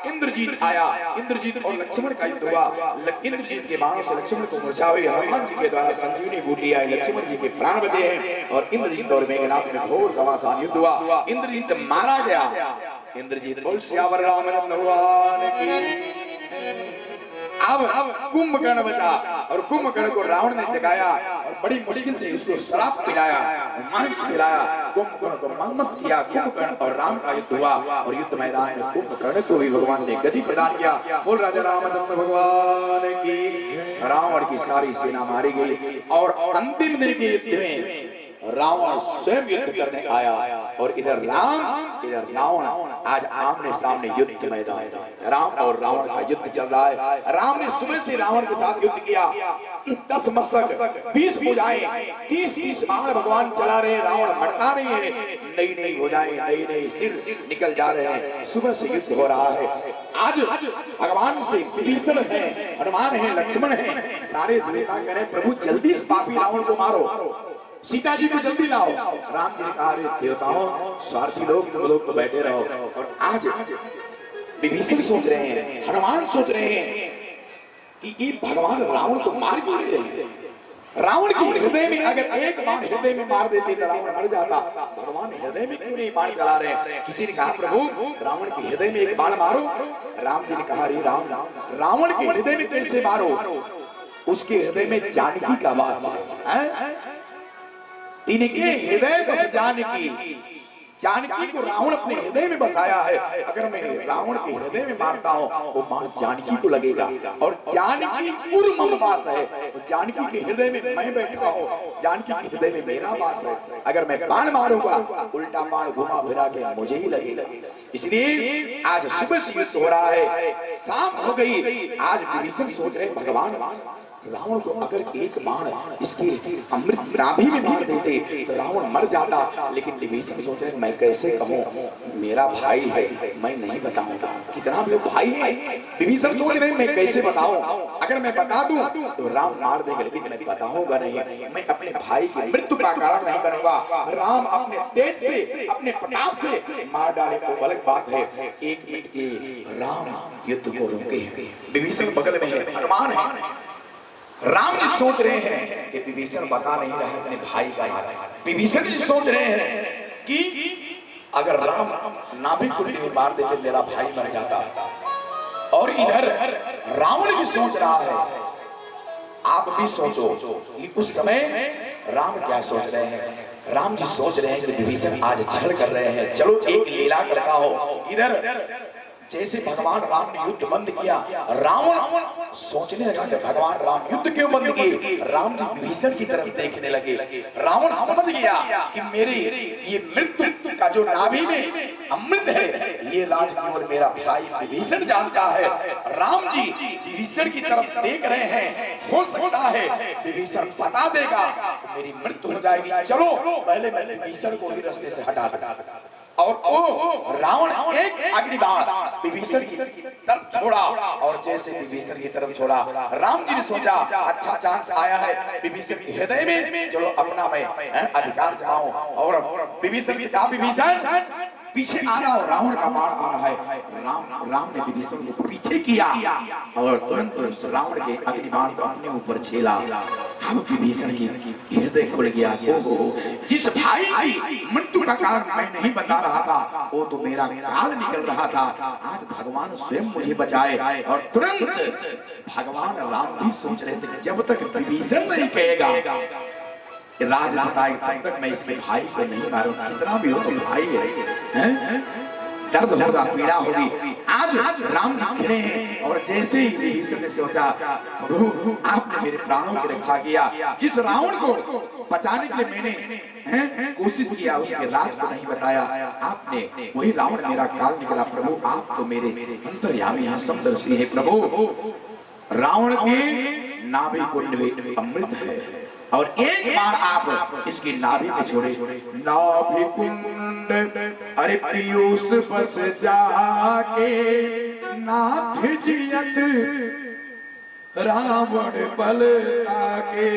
इंद्रजीत आया, इंद्रजीत और लक्ष्मण का युद्ध हुआ। इंद्रजीत के बाणों से लक्ष्मण को मूर्छा हुई, हनुमान जी के द्वारा संजीवनी बूटी आई, लक्ष्मण जी के प्राण बचे हैं और इंद्रजीत और मेघनाथ में घोर घमासान युद्ध हुआ। इंद्रजीत मारा गया। इंद्रजीत बोल सियावर रामचंद्र भगवान की। अब कुंभकर्ण बचा और कुंभकर्ण को रावण ने जगाया और बड़ी मुश्किल से उसको शराब पिलाया, मांस खिलाया, कुंभकर्ण को मंगमस्त किया। कुंभकर्ण और राम का युद्ध हुआ और युद्ध मैदान में कुंभकर्ण को भी भगवान ने गति प्रदान किया। बोल राजा रामचंद्र भगवान की। रावण की सारी सेना मारी गई और अंतिम दिन के युद्ध में रावण स्वयं युद्ध करने आया और इधर राम इधर रावण आज आमने सामने युद्ध मैदान। राम और रावण का युद्ध चल रहा है। राम ने सुबह से रावण के साथ युद्ध किया। 10 मस्तक 20 भुजाएं 30 बाण भगवान चला रहे हैं। रावण मरता नहीं है, नई भुजाएं नई सिर निकल जा रहे हैं। सुबह से युद्ध हो रहा है। आज भगवान से विभीषण है, हनुमान है, लक्ष्मण है, सारे देवता कह रहे प्रभु जल्दी इस पापी रावण को मारो, सीता जी को जल्दी लाओ। राम जी ने कहा अरे देवताओं स्वार्थी लोग तुम लोग तो बैठे रहो। और आज विभीषण सोच रहे हैं, हनुमान सोच रहे हैं कि ये भगवान रावण को मार क्यों नहीं रहे। रावण के हृदय में अगर एक बाण हृदय में मार देते तो रावण मर जाता, भगवान हृदय में क्यों नहीं बाण चला रहे हैं। किसी ने कहा प्रभु रावण के हृदय में एक बाण मारो। राम जी ने कहा अरे राम रावण के हृदय में कैसे मारो, उसके हृदय में जानकी का वास है। इनके हृदय बस जानकी को रावण अपने हृदय में बसाया है। अगर मैं रावण के हृदय में मारता हूँ वो बाण जानकी को लगेगा और जानकी पूर्व मम वास है। जानकी के हृदय में मैं बैठा हूँ, जानकी के हृदय में मेरा वास है। अगर मैं बाण मारूंगा उल्टा बाण घुमा फिरा के मुझे ही लगेगा। इसलिए आज सुबह से युद्ध हो रहा है, शाम हो गई। आज विभीषण सोच रहे भगवान रावण को अगर एक बाण इसके अमृत नाभि में मार देते तो रावण मर जाता। लेकिन विभीषण सोच रहे मैं कैसे कहूँ, मेरा भाई है, मैं नहीं बताऊंगा। कितना भी भाई है, विभीषण सोच रहे मैं कैसे बताऊं। अगर मैं बता दूं तो राम मार देंगे, लेकिन मैं बताऊंगा नहीं। मैं अपने भाई की मृत्यु का कारण नहीं बनूंगा। राम अपने तेज से अपने प्रताप से मार डाले तो अलग बात है। एक मिनट के राम युद्ध को रोके। विभीषण बगल में है, हनुमान है। राम जी सोच रहे हैं कि विभीषण बता नहीं रहा है अपने भाई का बात। विभीषण जी सोच रहे हैं कि अगर राम नाभिक कुंडी में मार देते मेरा भाई मर जाता। और इधर रावण भी सोच रहा है, आप भी सोचो कि उस समय राम क्या सोच रहे हैं। राम जी सोच रहे हैं कि विभीषण आज छल कर रहे हैं, चलो एक लीला करता हो। इधर जैसे भगवान राम ने युद्ध बंद किया, रावण सोचने लगा कि भगवान राम युद्ध क्यों बंद किए। राम जी विभीषण की तरफ देखने लगे। रावण समझ गया कि मेरे ये मृत्यु इनका जो नाभि में अमृत है ये राज केवल मेरा भाई विभीषण जानता है। राम जी विभीषण की तरफ देख रहे हैं, हो सकता है विभीषण बता देगा तो मेरी मृत्यु हो जाएगी। चलो पहले मैं विभीषण को ही रास्ते से हटा दूं। और ओ रावण एक अग्निबाण विभीषण की तरफ छोड़ा और जैसे विभीषण की तरफ छोड़ा राम जी ने सोचा अच्छा चांस आया है विभीषण के हृदय में, चलो अपना मैं अधिकार जमाऊं। और विभीषण की कहा विभीषण पीछे आ रहा और रावण का बाण आ रहा है। राम ने विभीषण को पीछे किया और तुरंत उस रावण के अग्निबाण को अपने ऊपर झेला। अब विभीषण की हृदय खुल गया। ओहो, जिस भाई की मृत्यु का कारण मैं नहीं बता रहा था वो तो मेरा काल निकल रहा था, आज भगवान स्वयं मुझे बचाए। और तुरंत भगवान राम भी सोच रहे थे जब तक विभीषण नहीं कहेगा राज बताए तब तक मैं इसके भाई को नहीं मारूंगा, कितना भी हो तो भाई है। दर्द होगा, पीड़ा होगी। आज राम जी खड़े हैं और जैसे ही विभीषण ने सोचा प्रभु आपने मेरे प्राणों की रक्षा किया, जिस रावण को बचाने के लिए मैंने कोशिश किया उसके राज को नहीं बताया आपने, वही रावण मेरा काल निकला। प्रभु आप तो मेरे अंतर्यामी हैं, समदर्शी हैं। प्रभु रावण के नाभि कुंड में अमृत है और एक बार आप इसकी नाभि में छोड़े। नाभि कुंड अरे पीयूष बस जाके नाथ जियत रावण बल ताके।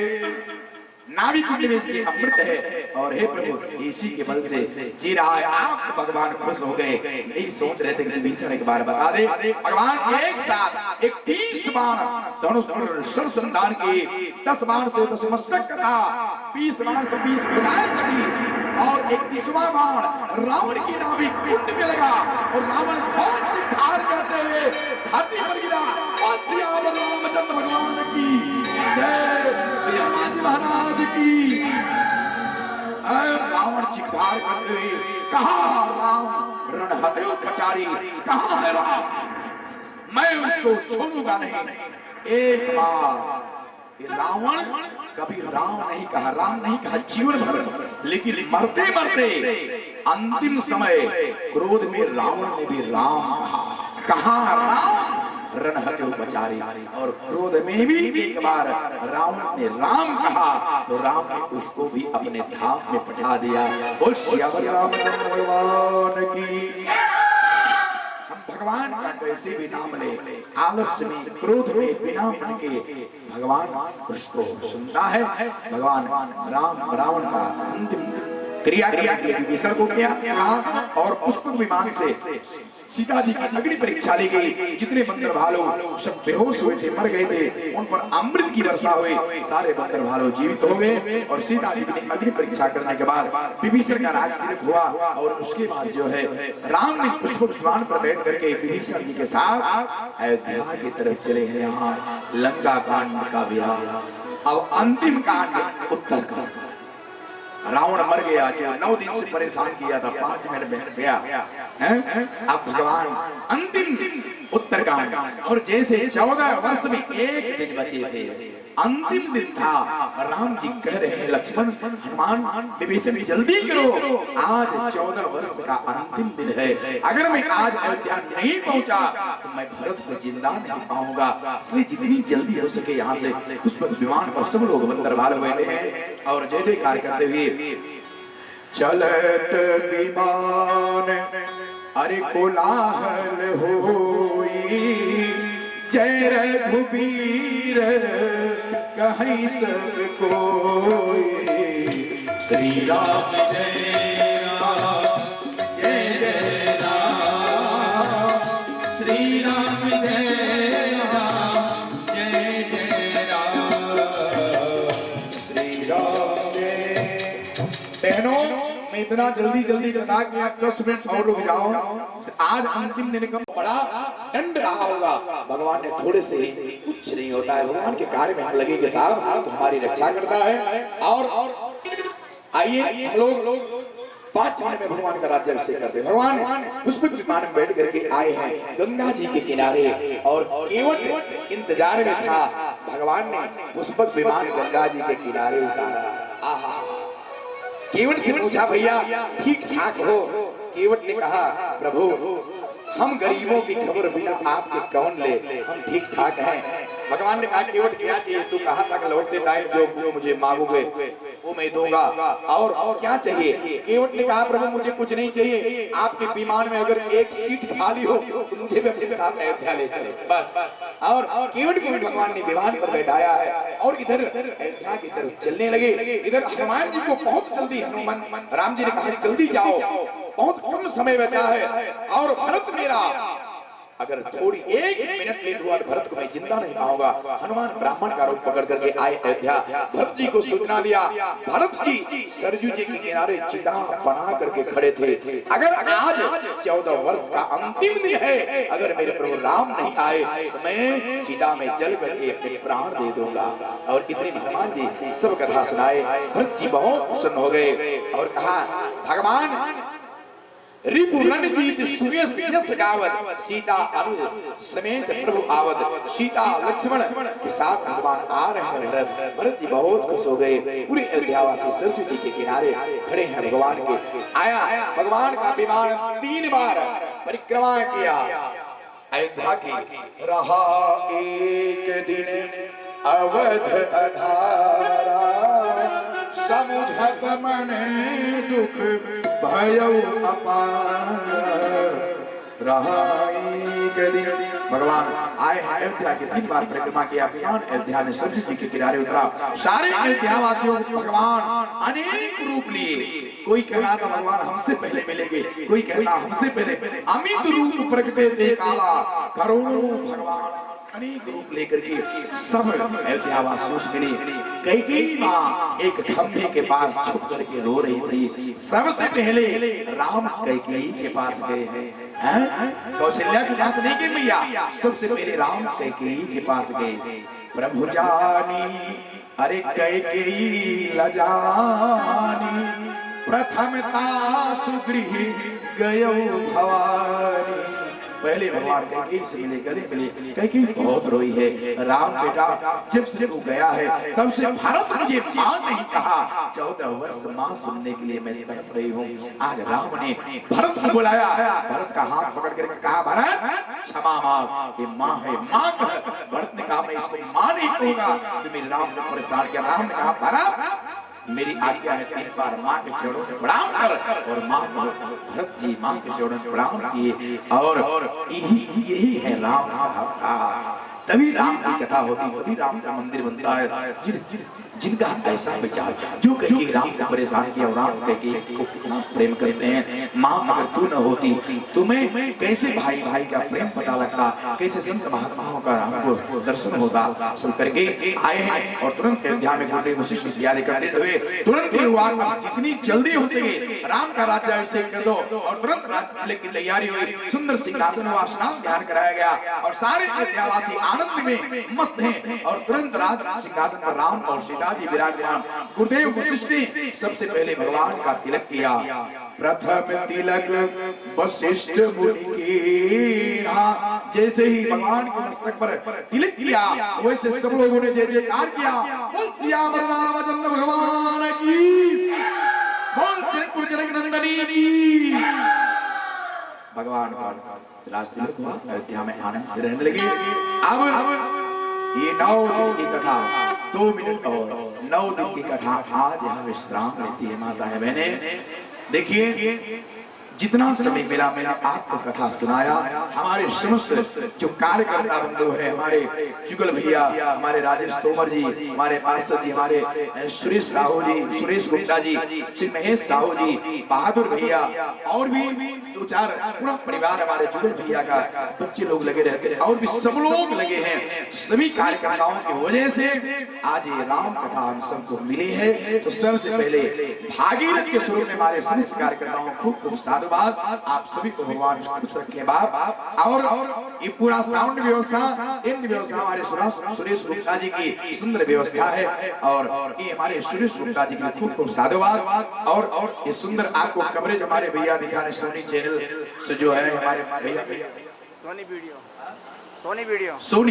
नाभि कुंड में इसकी अमृत है और हे प्रभु इसी के बल से जी रहा है। आप भगवान खुश हो गए, यही सोच रहे थे कि विभीषण एक बार बता दे। भगवान एक साथ एक 30 बाण धनुष पर सरसंधान किए, 10 बाण से 10 मस्तक कटा, 20 बाण से 20 विनायक कटी और 31वां बाण रावण की नाभि कुंड में लगा और रावण घोर चित्कार करते हुए धरती पर गिरा। सियावर रामचंद्र भगवान की जय, हनुमान महाराज की। रावण चित्कार करते हुए कहा राम रणहते उपचारी, कहा है राम, मैं उसको छोड़ूंगा नहीं। एक बार रावण कभी राम नहीं कहा, राम नहीं कहा जीवन भर, लेकिन मरते मरते अंतिम समय क्रोध में रावण ने भी राम कहा राम रणहते उपचारी। और क्रोध में भी एक बार रावण ने राम कहा तो राम ने उसको भी अपने धाम में पठा दिया। बोल सियावर रामचंद्र भगवान की। हम भगवान का कैसे भी नाम ले, आलस्य में क्रोध में बिना मन के भगवान उसको सुनता है। भगवान राम रावण का अंतिम क्रिया करने के लिए विभीषण को किया और पुष्पक विमान से सीता जी की अग्नि परीक्षा ली गई। जितने बंदर भालू सब बेहोश हुए थे, मर गए थे, उन पर अमृत की वर्षा हुई, सारे बंदर भालू जीवित हो गए। और सीता जी की अग्नि परीक्षा करने के बाद विभीषण का राजतिलक हुआ और उसके बाद जो है राम ने पुष्पक विमान पर बैठ करके विभीषण जी के साथ अयोध्या की तरफ चले हैं। यहाँ लंका कांड का विराम। अब अंतिम कांड उत्तर कांड। रावण मर गया, जो 9 दिन से परेशान किया था 5 मिनट में गया। अब भगवान अंतिम उत्तरकांड। और जैसे 14 वर्ष में 1 दिन बचे थे, अंतिम दिन था, राम जी कह रहे हैं लक्ष्मण हनुमान विभीषण जल्दी करो, आज 14 वर्ष का अंतिम दिन है। अगर मैं आज अयोध्या नहीं पहुंचा तो मैं भरत को जिंदा नहीं पाऊंगा, इसलिए जितनी जल्दी हो सके यहाँ से। पुष्पक विमान पर सब लोग बंदर भालू बैठे हैं और जय जयकार करते हुए चलत विमान अरे कोलाहल होई, जय रघुबीर कहीं सब कोई। श्री राम जय राम जय जय राम, श्री राम जय राम जय जय राम, श्री राम जय। बहनों मैं इतना जल्दी जल्दी बता कि आप 10 मिनट और रुक जाओ। आज अंतिम दिन का बड़ा दंड रहा होगा। भगवान ने थोड़े से ही कुछ नहीं होता है, भगवान के कार्य में हम लगेंगे साहब तो हमारी रक्षा करता है। और आइए हम लोग 5 मिनट में भगवान का राज्याभिषेक करते हैं। भगवान पुष्पक विमान में बैठ करके आए हैं गंगा जी के किनारे और केवट इंतजार में था। भगवान ने पुष्पक विमान गंगा जी के किनारे उतारा। आहा केवट से पूछा भैया ठीक ठाक हो? केवट ने कहा प्रभु हम गरीबों की खबर बिना आपके कौन ले, हम ठीक ठाक हैं। भगवान ने कहा केवट क्या चाहिए? तू कहा था कि लौटते टाइम जो मुझे मांगोगे वो मैं दूंगा, और क्या चाहिए? केवट ने कहा प्रभु मुझे कुछ नहीं चाहिए, आपके विमान में अगर एक सीट खाली हो तो मुझे भी अपने साथ अयोध्या ले चलो बस। और केवट को भी भगवान ने विमान पर बैठाया है और इधर अयोध्या की तरफ चलने लगे। इधर हनुमान जी को बहुत जल्दी, हनुमान राम जी ने कहा जल्दी जाओ, बहुत कम समय बचा है और भरत मेरा अगर थोड़ी एक मिनट लेट हुआ तो भरत को मैं जिंदा नहीं पाऊंगा। हनुमान ब्राह्मण का रूप पकड़ करके आए अयोध्या। भरत जी को सूचना दिया। भरत जी सरजू जी के किनारे चिता बना करके खड़े थे। अगर आज 14 वर्ष का अंतिम दिन है, अगर मेरे प्रभु राम नहीं आए तो मैं चिता में जल करके अपने प्राण दे दूंगा। और इतने हनुमान जी सब कथा सुनाए। भरत जी बहुत प्रसन्न हो गए और कहा भगवान रिपु रणजीत सुयस यस गावत सीता अनुज समेत प्रभु आवत। सीता लक्ष्मण के साथ भगवान आ रहे हैं। भरत जी बहुत खुश हो गए। पूरे अयोध्यावासी सरजू जी के किनारे खड़े हैं भगवान के। आया भगवान का विमान 3 बार परिक्रमा किया अयोध्या की। रहा एक दिन अवध अधारा, समुझत मन दुख भयउ अपार। रहा एक दिन भगवान आए अयोध्या के 3 बार परिक्रमा किया। भगवान अयोध्या में सरजू जी के किनारे उतरा। सारे अयोध्या वासियों को भगवान अनेक रूप लिए। कोई कहता था भगवान हमसे पहले मिलेंगे, कोई कहता हमसे पहले अमित रूप प्रकटे थे काला। करोड़ों भगवान अनेक रूप लेकर के सब अयोध्या वासियों से मिले। कैकेयी मां एक खंभे के पास छुप करके रो रही थी। सबसे पहले राम कैकेयी के पास गए हैं। कौशल्या के पास नहीं गए भैया, सबसे पहले राम कैकेयी के पास गए। प्रभु जानी अरे कैकेयी लजानी, प्रथमता सुगृह गयो भवानी। पहले भगवान कैकेयी से मिले, गले मिले। कैकेयी बहुत रोई है। राम बेटा जब से तू गया है तब से भरत मुझे मां नहीं कहा। 14 वर्ष मां सुनने के लिए मैं तड़प रही हूँ। आज राम ने भरत को बुलाया। भरत का हाथ पकड़ करके कहा भरत क्षमा मांग, ये मां है, मां कह। भरत ने कहा मैं इसको मां नहीं कहूंगा। तो मेरे राम ने परेशान किया। राम ने कहा भरत मेरी आज्ञा है 3 बार मां के चरणों में प्रणाम कर। और मां को भरत जी मां के चरणों में प्रणाम किए। और यही है राम साहब का। तभी राम की कथा होती, तभी राम का मंदिर बनता है। जिनका ऐसा विचार जो कहीं राम को परेशान किया और राम कहीं को कितना प्रेम करते हैं। माँ अगर तू न होती तुम्हें कैसे भाई भाई का प्रेम पता लगता, कैसे संत महात्माओं का हमको दर्शन होता। सुन करके आए हैं और तुरंत अयोध्या में गुरुदेव वशिष्ठ इत्यादि करते हुए तुरंत हुआ जितनी जल्दी हो सके राम का राज्याभिषेक कर दो। और तुरंत राज्य की तैयारी हुई। सुंदर सिंहासन हुआ, स्नान ध्यान कराया गया और सारे अयोध्यावासी आनंद में मस्त हैं। और तुरंत राज सिंहासन पर राम और सीता जी विराजमान। गुरुदेव वशिष्ठ ने सबसे पहले भगवान का तिलक किया। प्रथम तिलक वशिष्ठ मुनि कीना। जैसे ही भगवान के मस्तक पर तिलक किया वैसे सब लोगों ने जय जयकार किया। बोल सियावर रामचंद्र भगवान की, बोल जनकपुर जनक नंदनी की। भगवान का राज तिलक हुआ। अयोध्या में आनंद से रहने लगे। अब ये 9 दिन की कथा 2 मिनट और 9 दिन की कथा आज यहाँ विश्राम लेती है। माता है बहने देखिए जितना समय मिला मैंने आपको कथा सुनाया। हमारे समस्त जो कार्यकर्ता बंधु है, हमारे जुगल भैया, हमारे राजेश तोमर जी, हमारे पार्षद जी, हमारे सुरेश साहू जी, सुरेश गुप्ता जी, श्री महेश साहू जी, बहादुर भैया और भी 2-4 पूरा परिवार हमारे जुगल भैया का बच्चे लोग लगे रहते हैं और भी सब लोग लगे हैं। सभी कार्यकर्ताओं की वजह से आज ये राम कथा हम सबको मिली है। तो सबसे पहले भागीरथ के स्वरूप में हमारे समस्त कार्यकर्ताओं को खूब साधुवाद। आप सभी को भगवान खुश रखे बाप। और ये पूरा साउंड व्यवस्था, टेंट व्यवस्था हमारे सुरेश गुप्ता जी की सुंदर व्यवस्था है। और ये हमारे सुरेश गुप्ता जी की खूब खूब साधुवाद। और ये सुंदर आपको कवरेज हमारे भैया दिखा रहे सोनी चैनल से जो है हमारे भैया सोनी वीडियो सोनी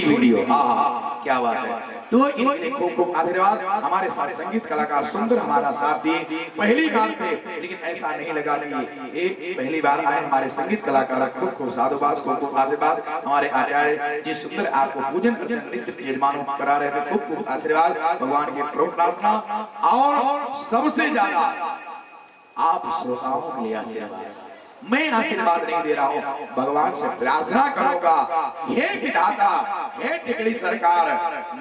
वीडियो। हाँ, क्या बात है। तो इनके लिए खूब खूब आशीर्वाद। हमारे साथ संगीत कलाकार सुंदर हमारा साथ दिए। पहली बार थे, लेकिन ऐसा नहीं लगा कि ये पहली बार आए हमारे संगीत कलाकार। खूब खूब साधुवाद, खूब खूब आशीर्वाद। हमारे आचार्य जी सुंदर आपको पूजन अर्चन नित्य यजमानों करा रहे थे। खूब खूब आशीर्वाद, भगवान की प्रार्थना। और सबसे ज्यादा आप श्रोताओं के लिए आशीर्वाद। मैं आशीर्वाद नहीं दे रहा हूँ, भगवान से प्रार्थना करूंगा, हे विधाता, हे टिकड़ी सरकार,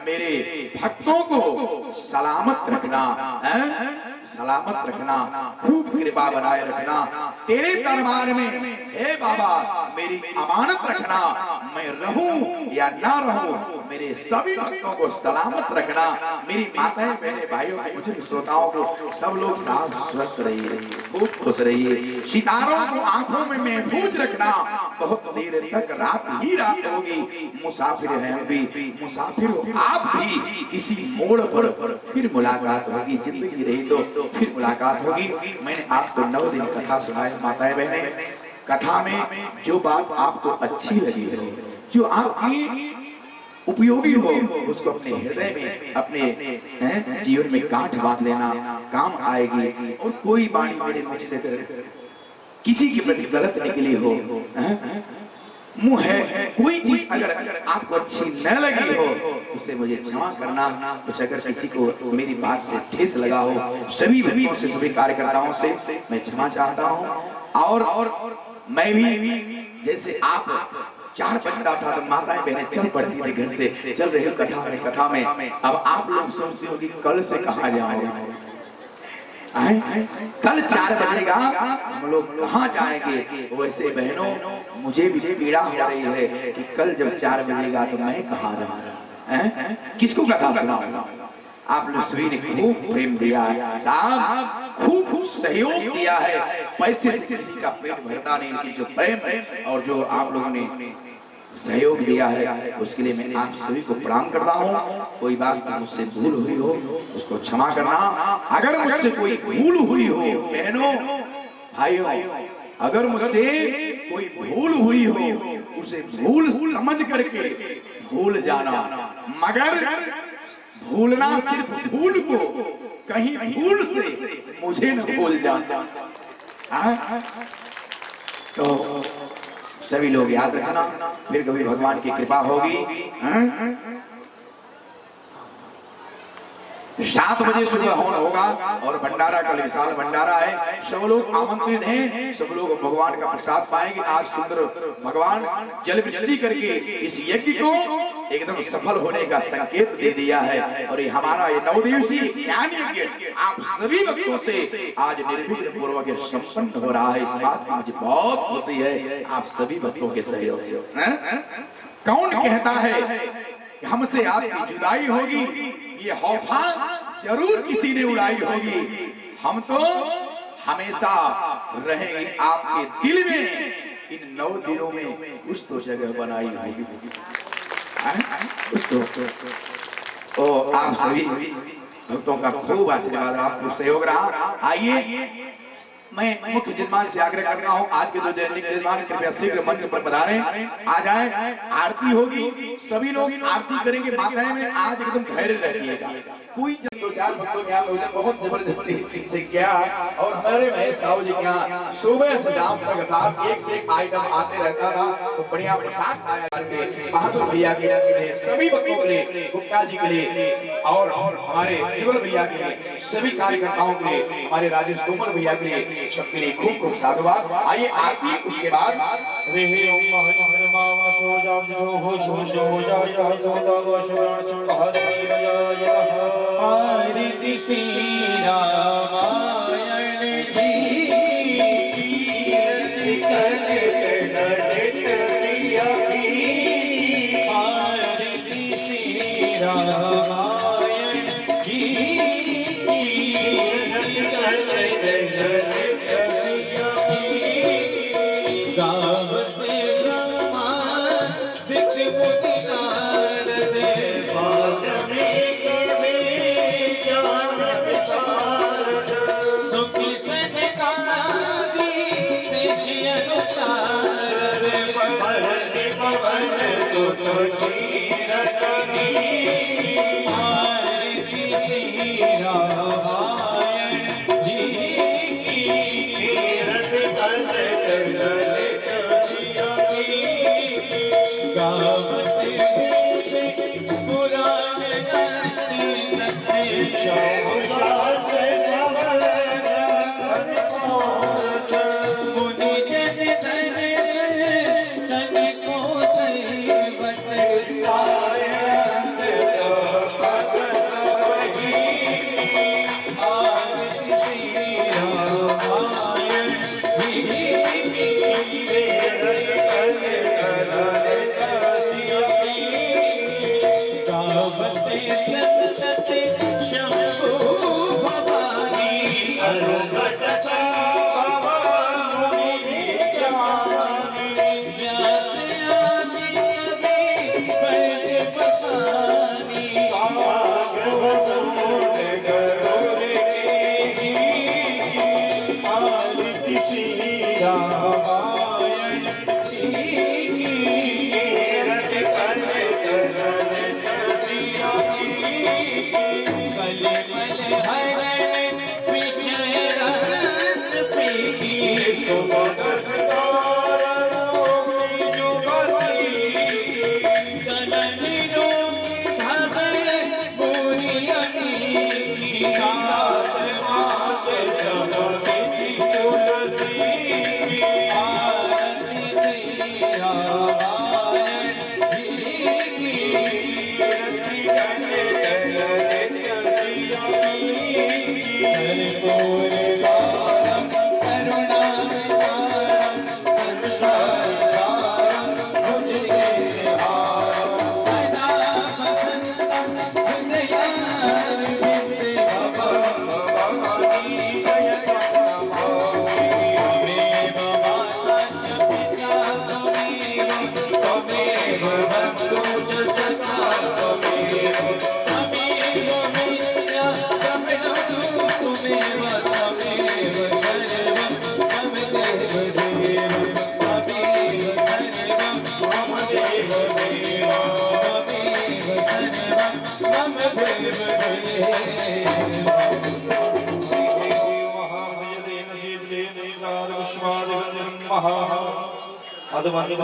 मेरे भक्तों को सलामत रखना, सलामत रखना, खूब कृपा बनाए रखना। तेरे दरबार में हे बाबा मेरी अमानत रखना। मैं रहूं या ना रहूं, मेरे सभी भक्तों को सलामत रखना। मेरी माताएं, बहनें, भाइयों, बुजुर्ग श्रोताओं को सब लोग साफ स्वस्थ रहिए, खूब खुश रहिए। सितारों को आंखों में महफूज रखना। बहुत देर तक रात ही रात होगी। मुसाफिर हैं हम भी, मुसाफिर हो आप भी। किसी मोड़ पर फिर मुलाकात होगी। जिंदगी रही तो फिर मुलाकात होगी। मैंने आपको 9 दिन कथा सुनाई माताएं बहनें। कथा में जो बात आपको अच्छी लगी हो, जो आपकी उपयोगी हो, उसको अपने हृदय में, अपने जीवन में गांठ बांध लेना, काम आएगी। और कोई वाणी मेरे मुख से किसी के प्रति गलत निकली हो, मुंह है कोई चीज अगर आपको अच्छी न लगी हो तो उसे मुझे क्षमा करना। कुछ अगर किसी को मेरी बात से ठेस लगा हो, सभी भक्तों से, सभी कार्यकर्ताओं से मैं क्षमा चाहता हूँ। और मैं भी जैसे आप 4 बजता था तो माताएं बहनें चल पड़ती थी घर से, चल रही कथा में। अब आप लोग सोचते हो कि कल से कहाँ जाओगे, कल 4 बजेगा हम लोग कहाँ जाएंगे। वैसे बहनों मुझे भी पीड़ा हो रही है कि कल जब 4 बजेगा तो मैं कहाँ रहूंगा, किसको कथा सुनाऊंगा। आप लोग सभी ने खूब प्रेम दिया है साहब, खूब सहयोग दिया है। पैसे से किसी का पेट भरता नहीं, उनकी जो प्रेम और जो आप लोगों ने सहयोग दिया है उसके लिए मैं आप सभी को प्रणाम करता हूँ। कोई बात मुझसे भूल हुई हो उसको क्षमा करना। अगर मुझसे कोई भूल हुई हो बहनों भाइयों, अगर मुझसे कोई भूल हुई हो उसे भूल समझ करके भूल जाना, मगर भूलना सिर्फ भूल को, कहीं भूल से मुझे न भूल जाना। तो सभी लोग याद रखना, फिर कभी भगवान की कृपा होगी। 7 बजे सुबह हवन होगा और भंडारा कल विशाल भंडारा है। सब लोग आमंत्रित हैं, सब लोग भगवान का प्रसाद पाएंगे। आज सुंदर भगवान जल वृष्टि करके इस यज्ञ को एकदम सफल होने का संकेत दे दिया है। और ये हमारा ये 9 दिवसीय ज्ञान यज्ञ आप सभी भक्तों से आज निर्विघ्न पूर्वक संपन्न हो रहा है। इस बात की मुझे बहुत खुशी है, आप सभी भक्तों के सहयोग से। कौन कहता है हमसे आपकी जुदाई होगी, ये खौफा जरूर किसी ने उड़ाई होगी। हम तो हमेशा रहेंगे आपके दिल में। इन 9 दिनों में कुछ तो जगह बनाई होगी, कुछ तो। आप सभी भक्तों का खूब आशीर्वाद, आपको सहयोग रहा। आइए मैं मुख्य यजमान से आग्रह करता हूँ, आज के 2 दैनिक यजमान कृपया शीघ्र मंच पर पधारें, आ जाएं। आरती होगी, सभी लोग आरती करेंगे। माताएं में आज एकदम धैर्य रखिएगा। कोई 2-4 भक्तों के यहाँ भोजन बहुत जबरदस्ती से किया और हमारे महेश साहू जी के यहाँ सुबह से शाम तक साहब एक से एक आइटम आते रहता था। तो बढ़िया प्रसाद आया करके बहादुर भैया के लिए, सभी भक्तों के लिए, गुप्ता जी के लिए और हमारे जुगल भैया के लिए, सभी कार्यकर्ताओं के लिए, हमारे राजेश तोमर भैया के लिए, सबके लिए खूब खूब साधुवाद। आइए आरती, उसके बाद आरती श्री रामायण पवन सुत कीरत की आरती श्री रामायण जी की कीरत करत ललित जिया की गावत वेद पुराण दर्शन से चौसात मुनि जन धन तन को सही बस सायंत भगत वही आरती श्री रामायण जी की वेद गावत संतत शंभु भवानी अर्घट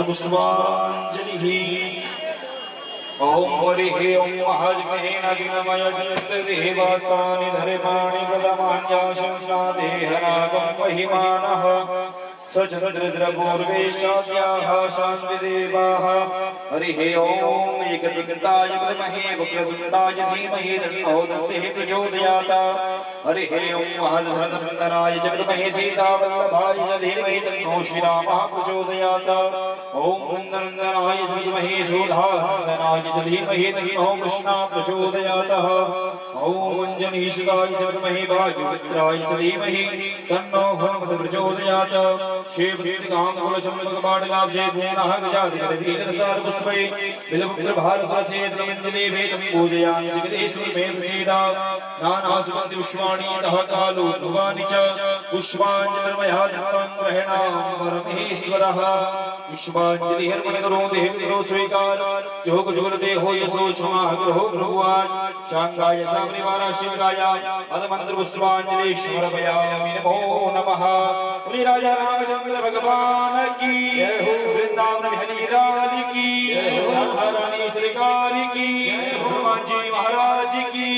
पुष्पांजलि ओम हरि ओम महाजमेन अग्नमय जलदेवास्तानि धरे पाणि प्रदमान्याशंना देहनागं महिमानः सचन्द्रपूर्वेशाद्याः शान्तिदेवाः हरिः ओम एकदन्ताय विद्महे वक्रतुण्डाय धीमहि तन्नो दन्तिः प्रचोदयात् हरिः ओम महदधराय च विद्महे सीतावल्लभाय च धीमहि तन्नो श्रीरामः प्रचोदयात् ओम नन्दनाय च विद्महे सुधानन्दनाय च धीमहि तन्नो कृष्णः प्रचोदयात् ओम अंजनीसुताय च विद्महे वायुपुत्राय च धीमहि तन्नो हनुमत् प्रचोदयात् श्रीभृतकामकुलचम्बकपाटलाब्जे पूर्णः गजाधिपतिवीरसारपुष्पै बिल्वप्रभारतसेत्रमञ्जले वेदं पूजयामि जगदीश्वर मे प्रसीद नानासुगन्धि पुष्पाणि तः कालोद्भवानि च पुष्पाञ्जलिर्मया दत्तं ग्रहणां परमेश्वरः पुष्पाञ्जलिर्मण करो देहि करो स्वीकार जोग जुगलते हो यशो क्षमा ग्रहो भगवान् शांगाय सामनिवारा शिवराय अदमंत्र पुष्पाञ्जलि समर्पयामि नमो नमः श्री राजा रामचंद्र भगवान की वृंदावन बिहारी लाल की राधा रानी सरकार की हनुमान जी महाराज की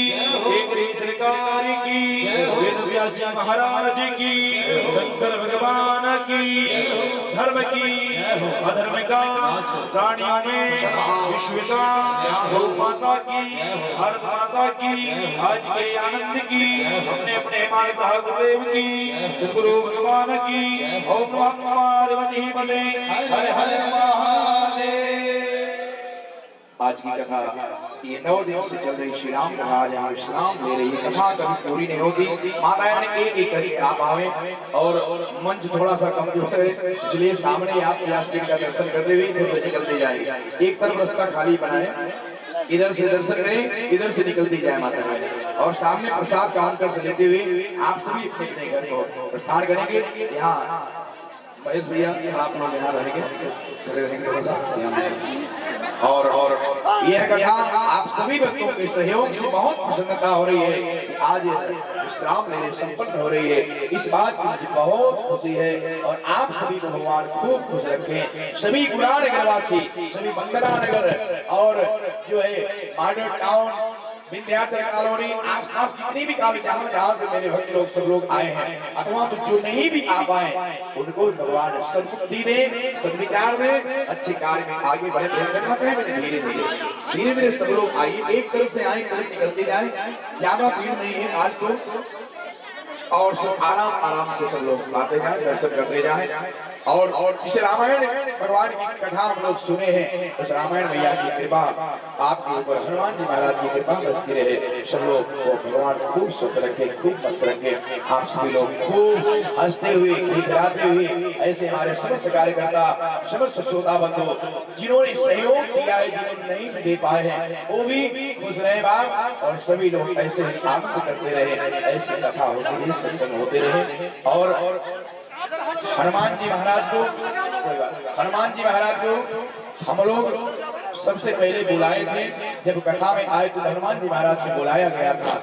केकरी सरकार की वेद व्यास जी महाराज की शंकर भगवान की धर्म की अधर्म का प्राणियों में विश्व का गौ माता की भारत माता की आज के आनंद की अपने अपने माता गुरुदेव की सद्गुरु भगवान की ओम नमः पार्वती पते हर हर महादेव। आज की कथा ये 9 दिन से चल रही श्री राम कथा आज यहाँ विश्राम ले रही है। कथा कभी पूरी नहीं होगी। माताएं एक एक करके आप आवे और मंच थोड़ा सा कमजोर है इसलिए सामने आप व्यासपीठ का दर्शन करते हुए इधर से निकलते जाए। एक तरफ रास्ता खाली बनाए, इधर से दर्शन करें, इधर से निकलती जाए माता रानी। और सामने प्रसाद काउंटर से लेते हुए आप सभी अपने घर को प्रस्थान करेंगे। यहाँ महेश भैया आप लोग यहाँ रहेंगे, खड़े रहेंगे थोड़ा सा ध्यान दें। और यह कथा आप सभी भक्तों के सहयोग से बहुत प्रसन्नता हो रही है कि आज विश्राम मेरे संपन्न हो रही है। इस बात की मुझे बहुत खुशी है और आप सभी को भगवान खूब खुश रखें। सभी गुरान नगरवासी, सभी बंदना नगर और जो है मॉडर्न टाउन, विंध्याचल कॉलोनी, आसपास जितनी भी कॉलोनी जहाँ से मेरे भक्त लोग सब लोग आए हैं, अथवा तो जो नहीं भी आ पाए उनको भगवान सद्बुद्धि दे, सद्विचार दे, अच्छे कार्य में आगे बढ़े। धीरे धीरे धीरे सब लोग आइए, एक तरफ से आए, तरफ निकलते जाए, ज्यादा भीड़ नहीं है आज तो, और सब आराम आराम से सब लोग आते जाए, दर्शन करते जाए। और इस रामायण भगवान की कथा हम लोग सुने हैं, उस रामायण भैया की कृपा आपके ऊपर, हनुमान जी महाराज की कृपा बरसती रहे। सब लोग को भगवान खूब सुख रखे, खूब मस्त रखे। आप सभी लोग खूब हंसते हुए, खिलखिलाते हुए, ऐसे हमारे समस्त कार्यकर्ता, समस्त श्रोता बंधु जिन्होंने सहयोग दिया है, जिन्होंने नहीं दे पाए हैं, वो भी खुश रहे बाप। और सभी लोग ऐसे आनंद करते रहे, ऐसी कथा होती रही, सत्संग होते रहे। और हनुमान जी महाराज को हम लोग सबसे पहले बुलाए थे। जब कथा में आए तो हनुमान जी महाराज को बुलाया गया था।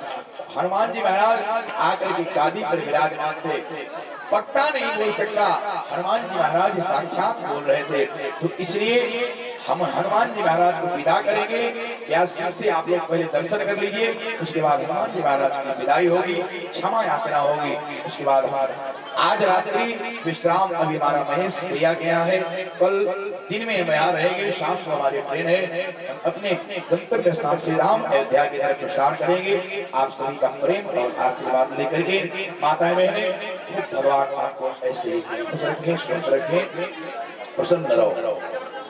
हनुमान जी महाराज आकर के गादी पर विराजमान थे, पक्का नहीं बोल सकता, हनुमान जी महाराज साक्षात बोल रहे थे। तो इसलिए हम हनुमान जी महाराज को विदा करेंगे। व्यास पीठ से आप लोग पहले दर्शन कर लीजिए, उसके बाद हनुमान जी महाराज की विदाई होगी, क्षमा याचना होगी। उसके बाद हमारा आज रात्रि विश्राम अभी हमारा महेश भैया के यहाँ है, कल दिन में हम यहाँ रहेंगे, शाम को हमारी ट्रेन है। अपने गंतव्य स्थान श्री राम अयोध्या की तरफ प्रसार करेंगे। आप सभी का प्रेम और आशीर्वाद लेकर के माताएं बहनें, भगवान आपको ऐसे खुश रखें, स्वस्थ रखें, प्रसन्न रहो।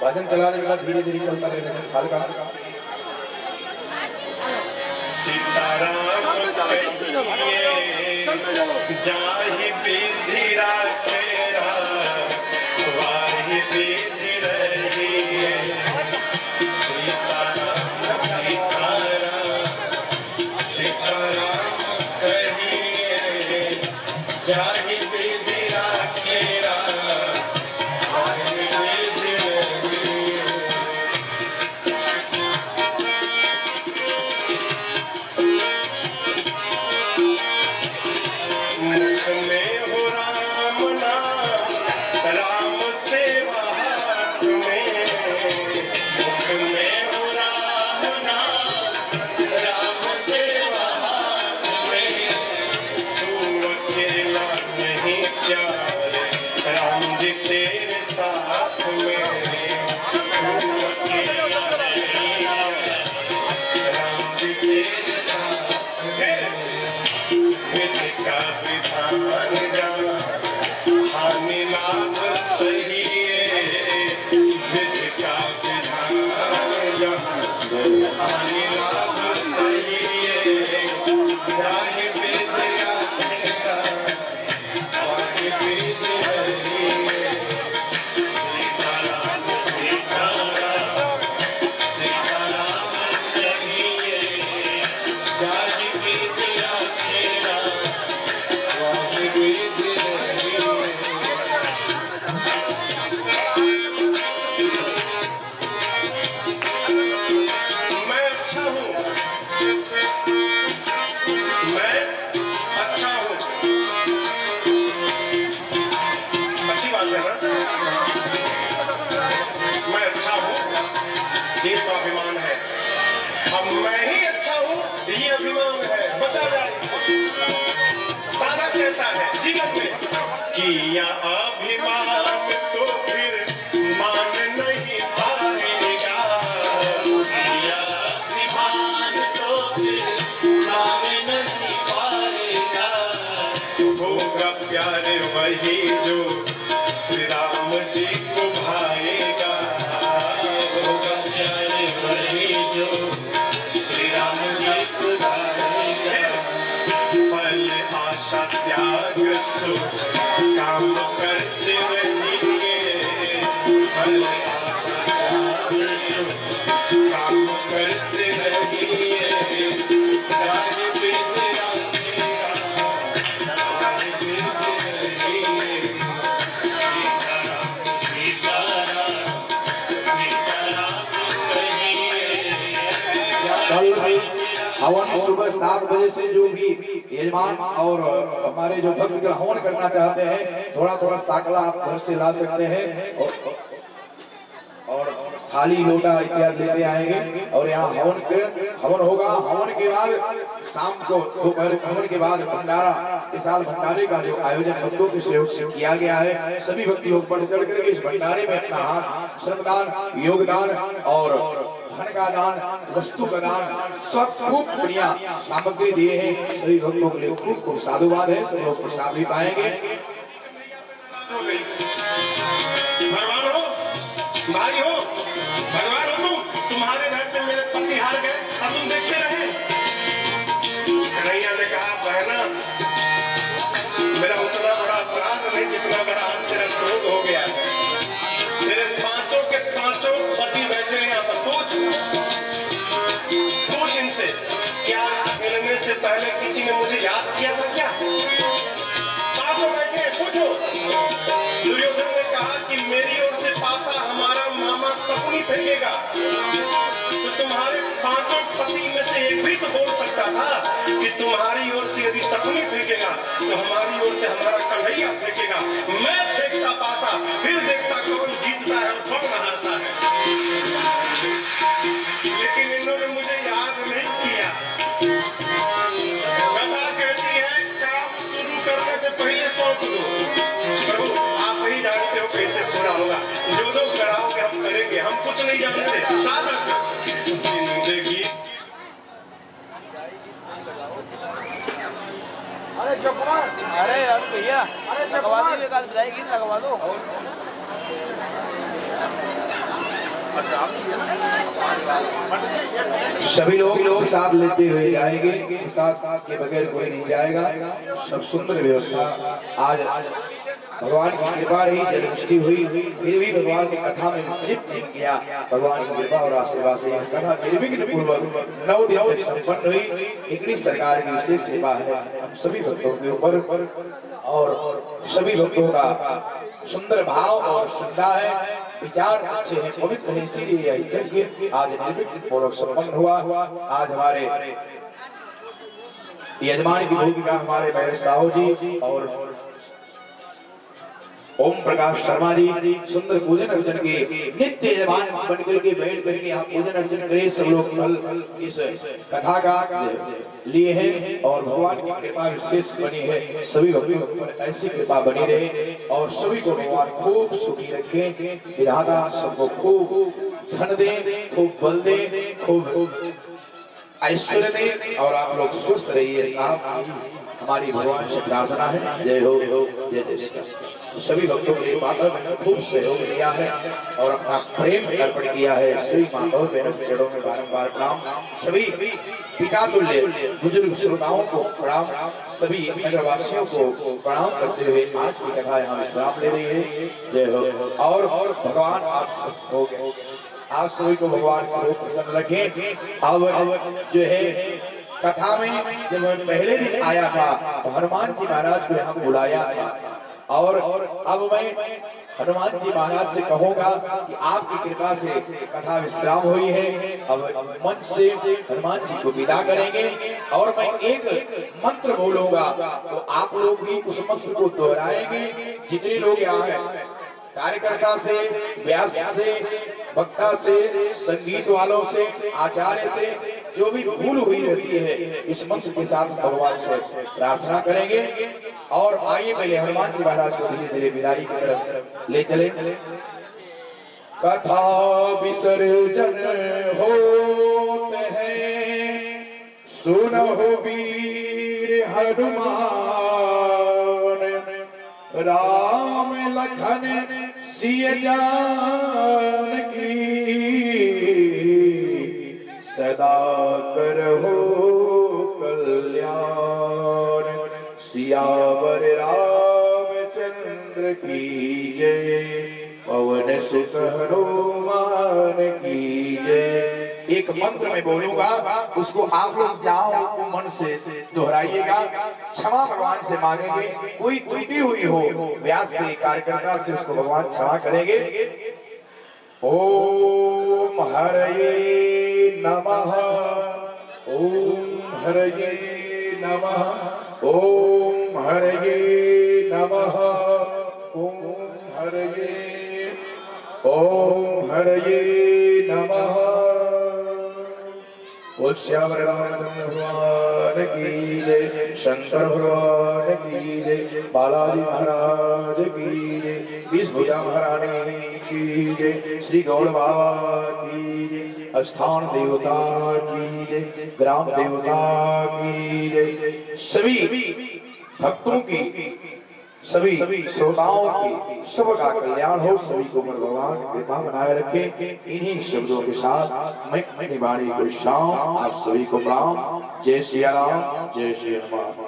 भजन चलाने वाला धीरे धीरे चलता रहे, हल्का सीताराम जाहि विधि राखेरा वाहि विधि रहिए। सीताराम सीताराम सीताराम कहिए, जाहि विधि राखेरा वाहि विधि रहिए। मुख में हो राम नाम, राम सेवा हाथ में। मुख में हो राम नाम, राम सेवा हाथ में। तू अकेला नहीं प्यारे, राम जी तेरे साथ में। तू अकेला नहीं राम जी तेरे साथ में। विधि का विधान जान, हानि लाभ सही है। विधि का विधान जान, हानि लाभ सही है। जाहि विधि राखेगा, वाहि विधि रहिए। सीताराम सीताराम सीताराम कहिए, जाहि विधि राखेगा, वाहि विधि रहिए। मैं अच्छा हूँ, मैं अच्छा हूँ, अच्छी बात है ना। मैं अच्छा हूँ, ये स्वाभिमान है। अब मैं ही अच्छा हूँ, ये अभिमान है। बचा जाए, दादा कहता है जीवन में, किया अभिमान तो फिर मान नहीं पाएगा। किया अभिमान तो फिर मान नहीं पाएगा। होगा प्यार वही जो श्री राम जी को भाएगा। होगा प्यार वही जो श्री राम जी को भाएगा। फल आशा त्याग सुख काम करते रहिए। फल आशा त्याग सुख काम करते रहिए। जाहि विधि राखेगा, वाहि विधि रहिए। 7 बजे से जो भी यजमान और हमारे जो भक्तगण हवन करना चाहते हैं, थोड़ा थोड़ा साकला आप घर से ला सकते हैं और थाली लोटा इत्यादि लेते आएंगे। और यहाँ हवन होगा। हवन के बाद शाम को दोपहर हवन के बाद भंडारा, इस साल भंडारे का जो आयोजन भक्तों के सहयोग से किया गया है, सभी भक्त लोग बढ़ चढ़ करके इस भंडारे में अपना हाथ श्रमदान, योगदान और धन का दान, वस्तु का दान, सब खूब बढ़िया सामग्री दिए हैं। सभी भक्तों के लिए खूब खूब साधुवाद है। सब लोग प्रसाद भी पाएंगे। भाई हो, भगवान हो तुम्हारे घर में मेरे पति हार गए, अब तुम देखते रहे। कन्हैया ने कहा, बहना मेरा उतना बड़ा अपराध नहीं जितना बड़ा आज तेरा क्रोध हो गया। तेरे पांचों के पांचों पति बैठे यहाँ पर, पूछ इनसे, क्या मिलने से पहले किसी ने मुझे याद किया था क्या? पांचों बैठे, पूछो। दुर्योधन ने कहा कि मेरी ओर से पासा हमारा मामा शकुनी फेंकेगा, तो तुम्हारे पांचों पति में से एक भी तो बोल सकता था कि तुम्हारी ओर से यदि शकुनी फेंकेगा तो हमारी ओर से हमारा कन्हैया फेंकेगा। मैं फेंकता पासा, फिर देखता कौन जीतता है और कौन हारता है। लेकिन इन्होंने मुझे याद नहीं किया। कथा कहती है, काम शुरू करने से पहले सौंप दो। प्रभु आप ही जानते हो कैसे पूरा होगा, जो कराओगे हम करेंगे, हम कुछ नहीं जानते। साधक जिंदगी। अरे चौकुमार, अरे भैया, अरे लगवा दो, एक आध बजाई गीत लगवा दो। सभी लोग साथ लेते हुए जाएंगे, साथ के बगैर कोई नहीं जाएगा। सब सुंदर व्यवस्था। आज भगवान की कृपा रही, जन्माष्टमी हुई, फिर भी भगवान की कथा में विक्षेप नहीं किया। भगवान की कृपा और आशीर्वाद से यह कथा निर्विघ्न पूर्वक 9 दिन तक संपन्न हुई। इतनी सरकार की विशेष कृपा है हम सभी भक्तों के ऊपर, और सभी भक्तों का सुंदर भाव और श्रद्धा है, विचार अच्छे हैं, पवित्र है, इसीलिए यह यज्ञ आज निर्विघ्न पूर्वक संपन्न हुआ। आज हमारे यजमान की भूमिका हमारे महेश साहू जी और ओम प्रकाश शर्मा जी सुंदर पूजन अर्चन के नित्य यजमान बनकर के बैठ करके यहाँ पूजन अर्चन करे। सब लोग फल इस कथा का लिए हैं और भगवान की कृपा विशेष बनी है। सभी भक्तों पर ऐसी कृपा बनी रहे और सभी को भगवान खूब सुखी रखे। विधाता सबको खूब धन दे, खूब बल दे, खूब ऐश्वर्य दे और आप लोग स्वस्थ रहिए। साहब हमारी भगवान से प्रार्थना है। जय हो, जय जय श्री राम। सभी भक्तों के लिए माता बहनों खूब सहयोग दिया है और अपना प्रेम अर्पण किया है। सभी माताओं बहनों के चरणों में बारंबार प्रणाम। सभी पिता तुल्य बुजुर्ग श्रोताओं को प्रणाम, सभी नगरवासियों को प्रणाम करते हुए आज की कथा यहाँ विश्राम ले रही है। जय हो। और भगवान आप सभी को भगवान को प्रसन्न रखें। अब जो है कथा में जब मैं पहले दिन आया था तो हनुमान जी महाराज को यहाँ बुलाया था और अब मैं हनुमान जी महाराज से कहूंगा कि आपकी कृपा से कथा विश्राम हुई है। अब मंच से हनुमान जी को विदा करेंगे और मैं एक मंत्र बोलूंगा तो आप लोग भी उस मंत्र को दोहराएंगे। जितने लोग यहाँ हैं, कार्यकर्ता से, व्यास से, वक्ता से, संगीत वालों से, आचार्य से, जो भी भूल हुई रहती है इस मंत्र के साथ भगवान से प्रार्थना करेंगे। और आइए पहले हनुमान जी महाराज को धीरे धीरे विदाई की तरफ ले चले। कथा विसर्जन होते हैं, सुनो वीर हनुमान, राम लखन सिय जानकी, सदा करहो कल्याण, सियावर रामचंद्र की जय, पवन सुत हनुमान की जय। एक मंत्र में बोलूंगा, उसको आप लोग जाओ मन से दोहराइएगा। क्षमा भगवान से मांगेंगे, कोई त्रुटि हुई हो व्यास से, कार्यकर्ता से, उसको भगवान क्षमा करेंगे। ओम हरे नमः, ओम हरये नमः ओम हरये नमः ओम हरये नमः। बोल श्यावर रामचंद्र भगवान की जय, शंकर भगवान की जय, बालाजी महाराज की जय, विष्णुभुजा महारानी की जय, श्री गौड़ बाबा की जय, स्थान देवता की जय, ग्राम देवता की जय। सभी भक्तों की, सभी श्रोताओं की सबका कल्याण हो, सभी को भगवान कृपा बनाए रखे। इन्हीं शब्दों के साथ मैं अपनी वाणी को शाम आप सभी को प्रणाम। जय श्री राम, जय श्री राम।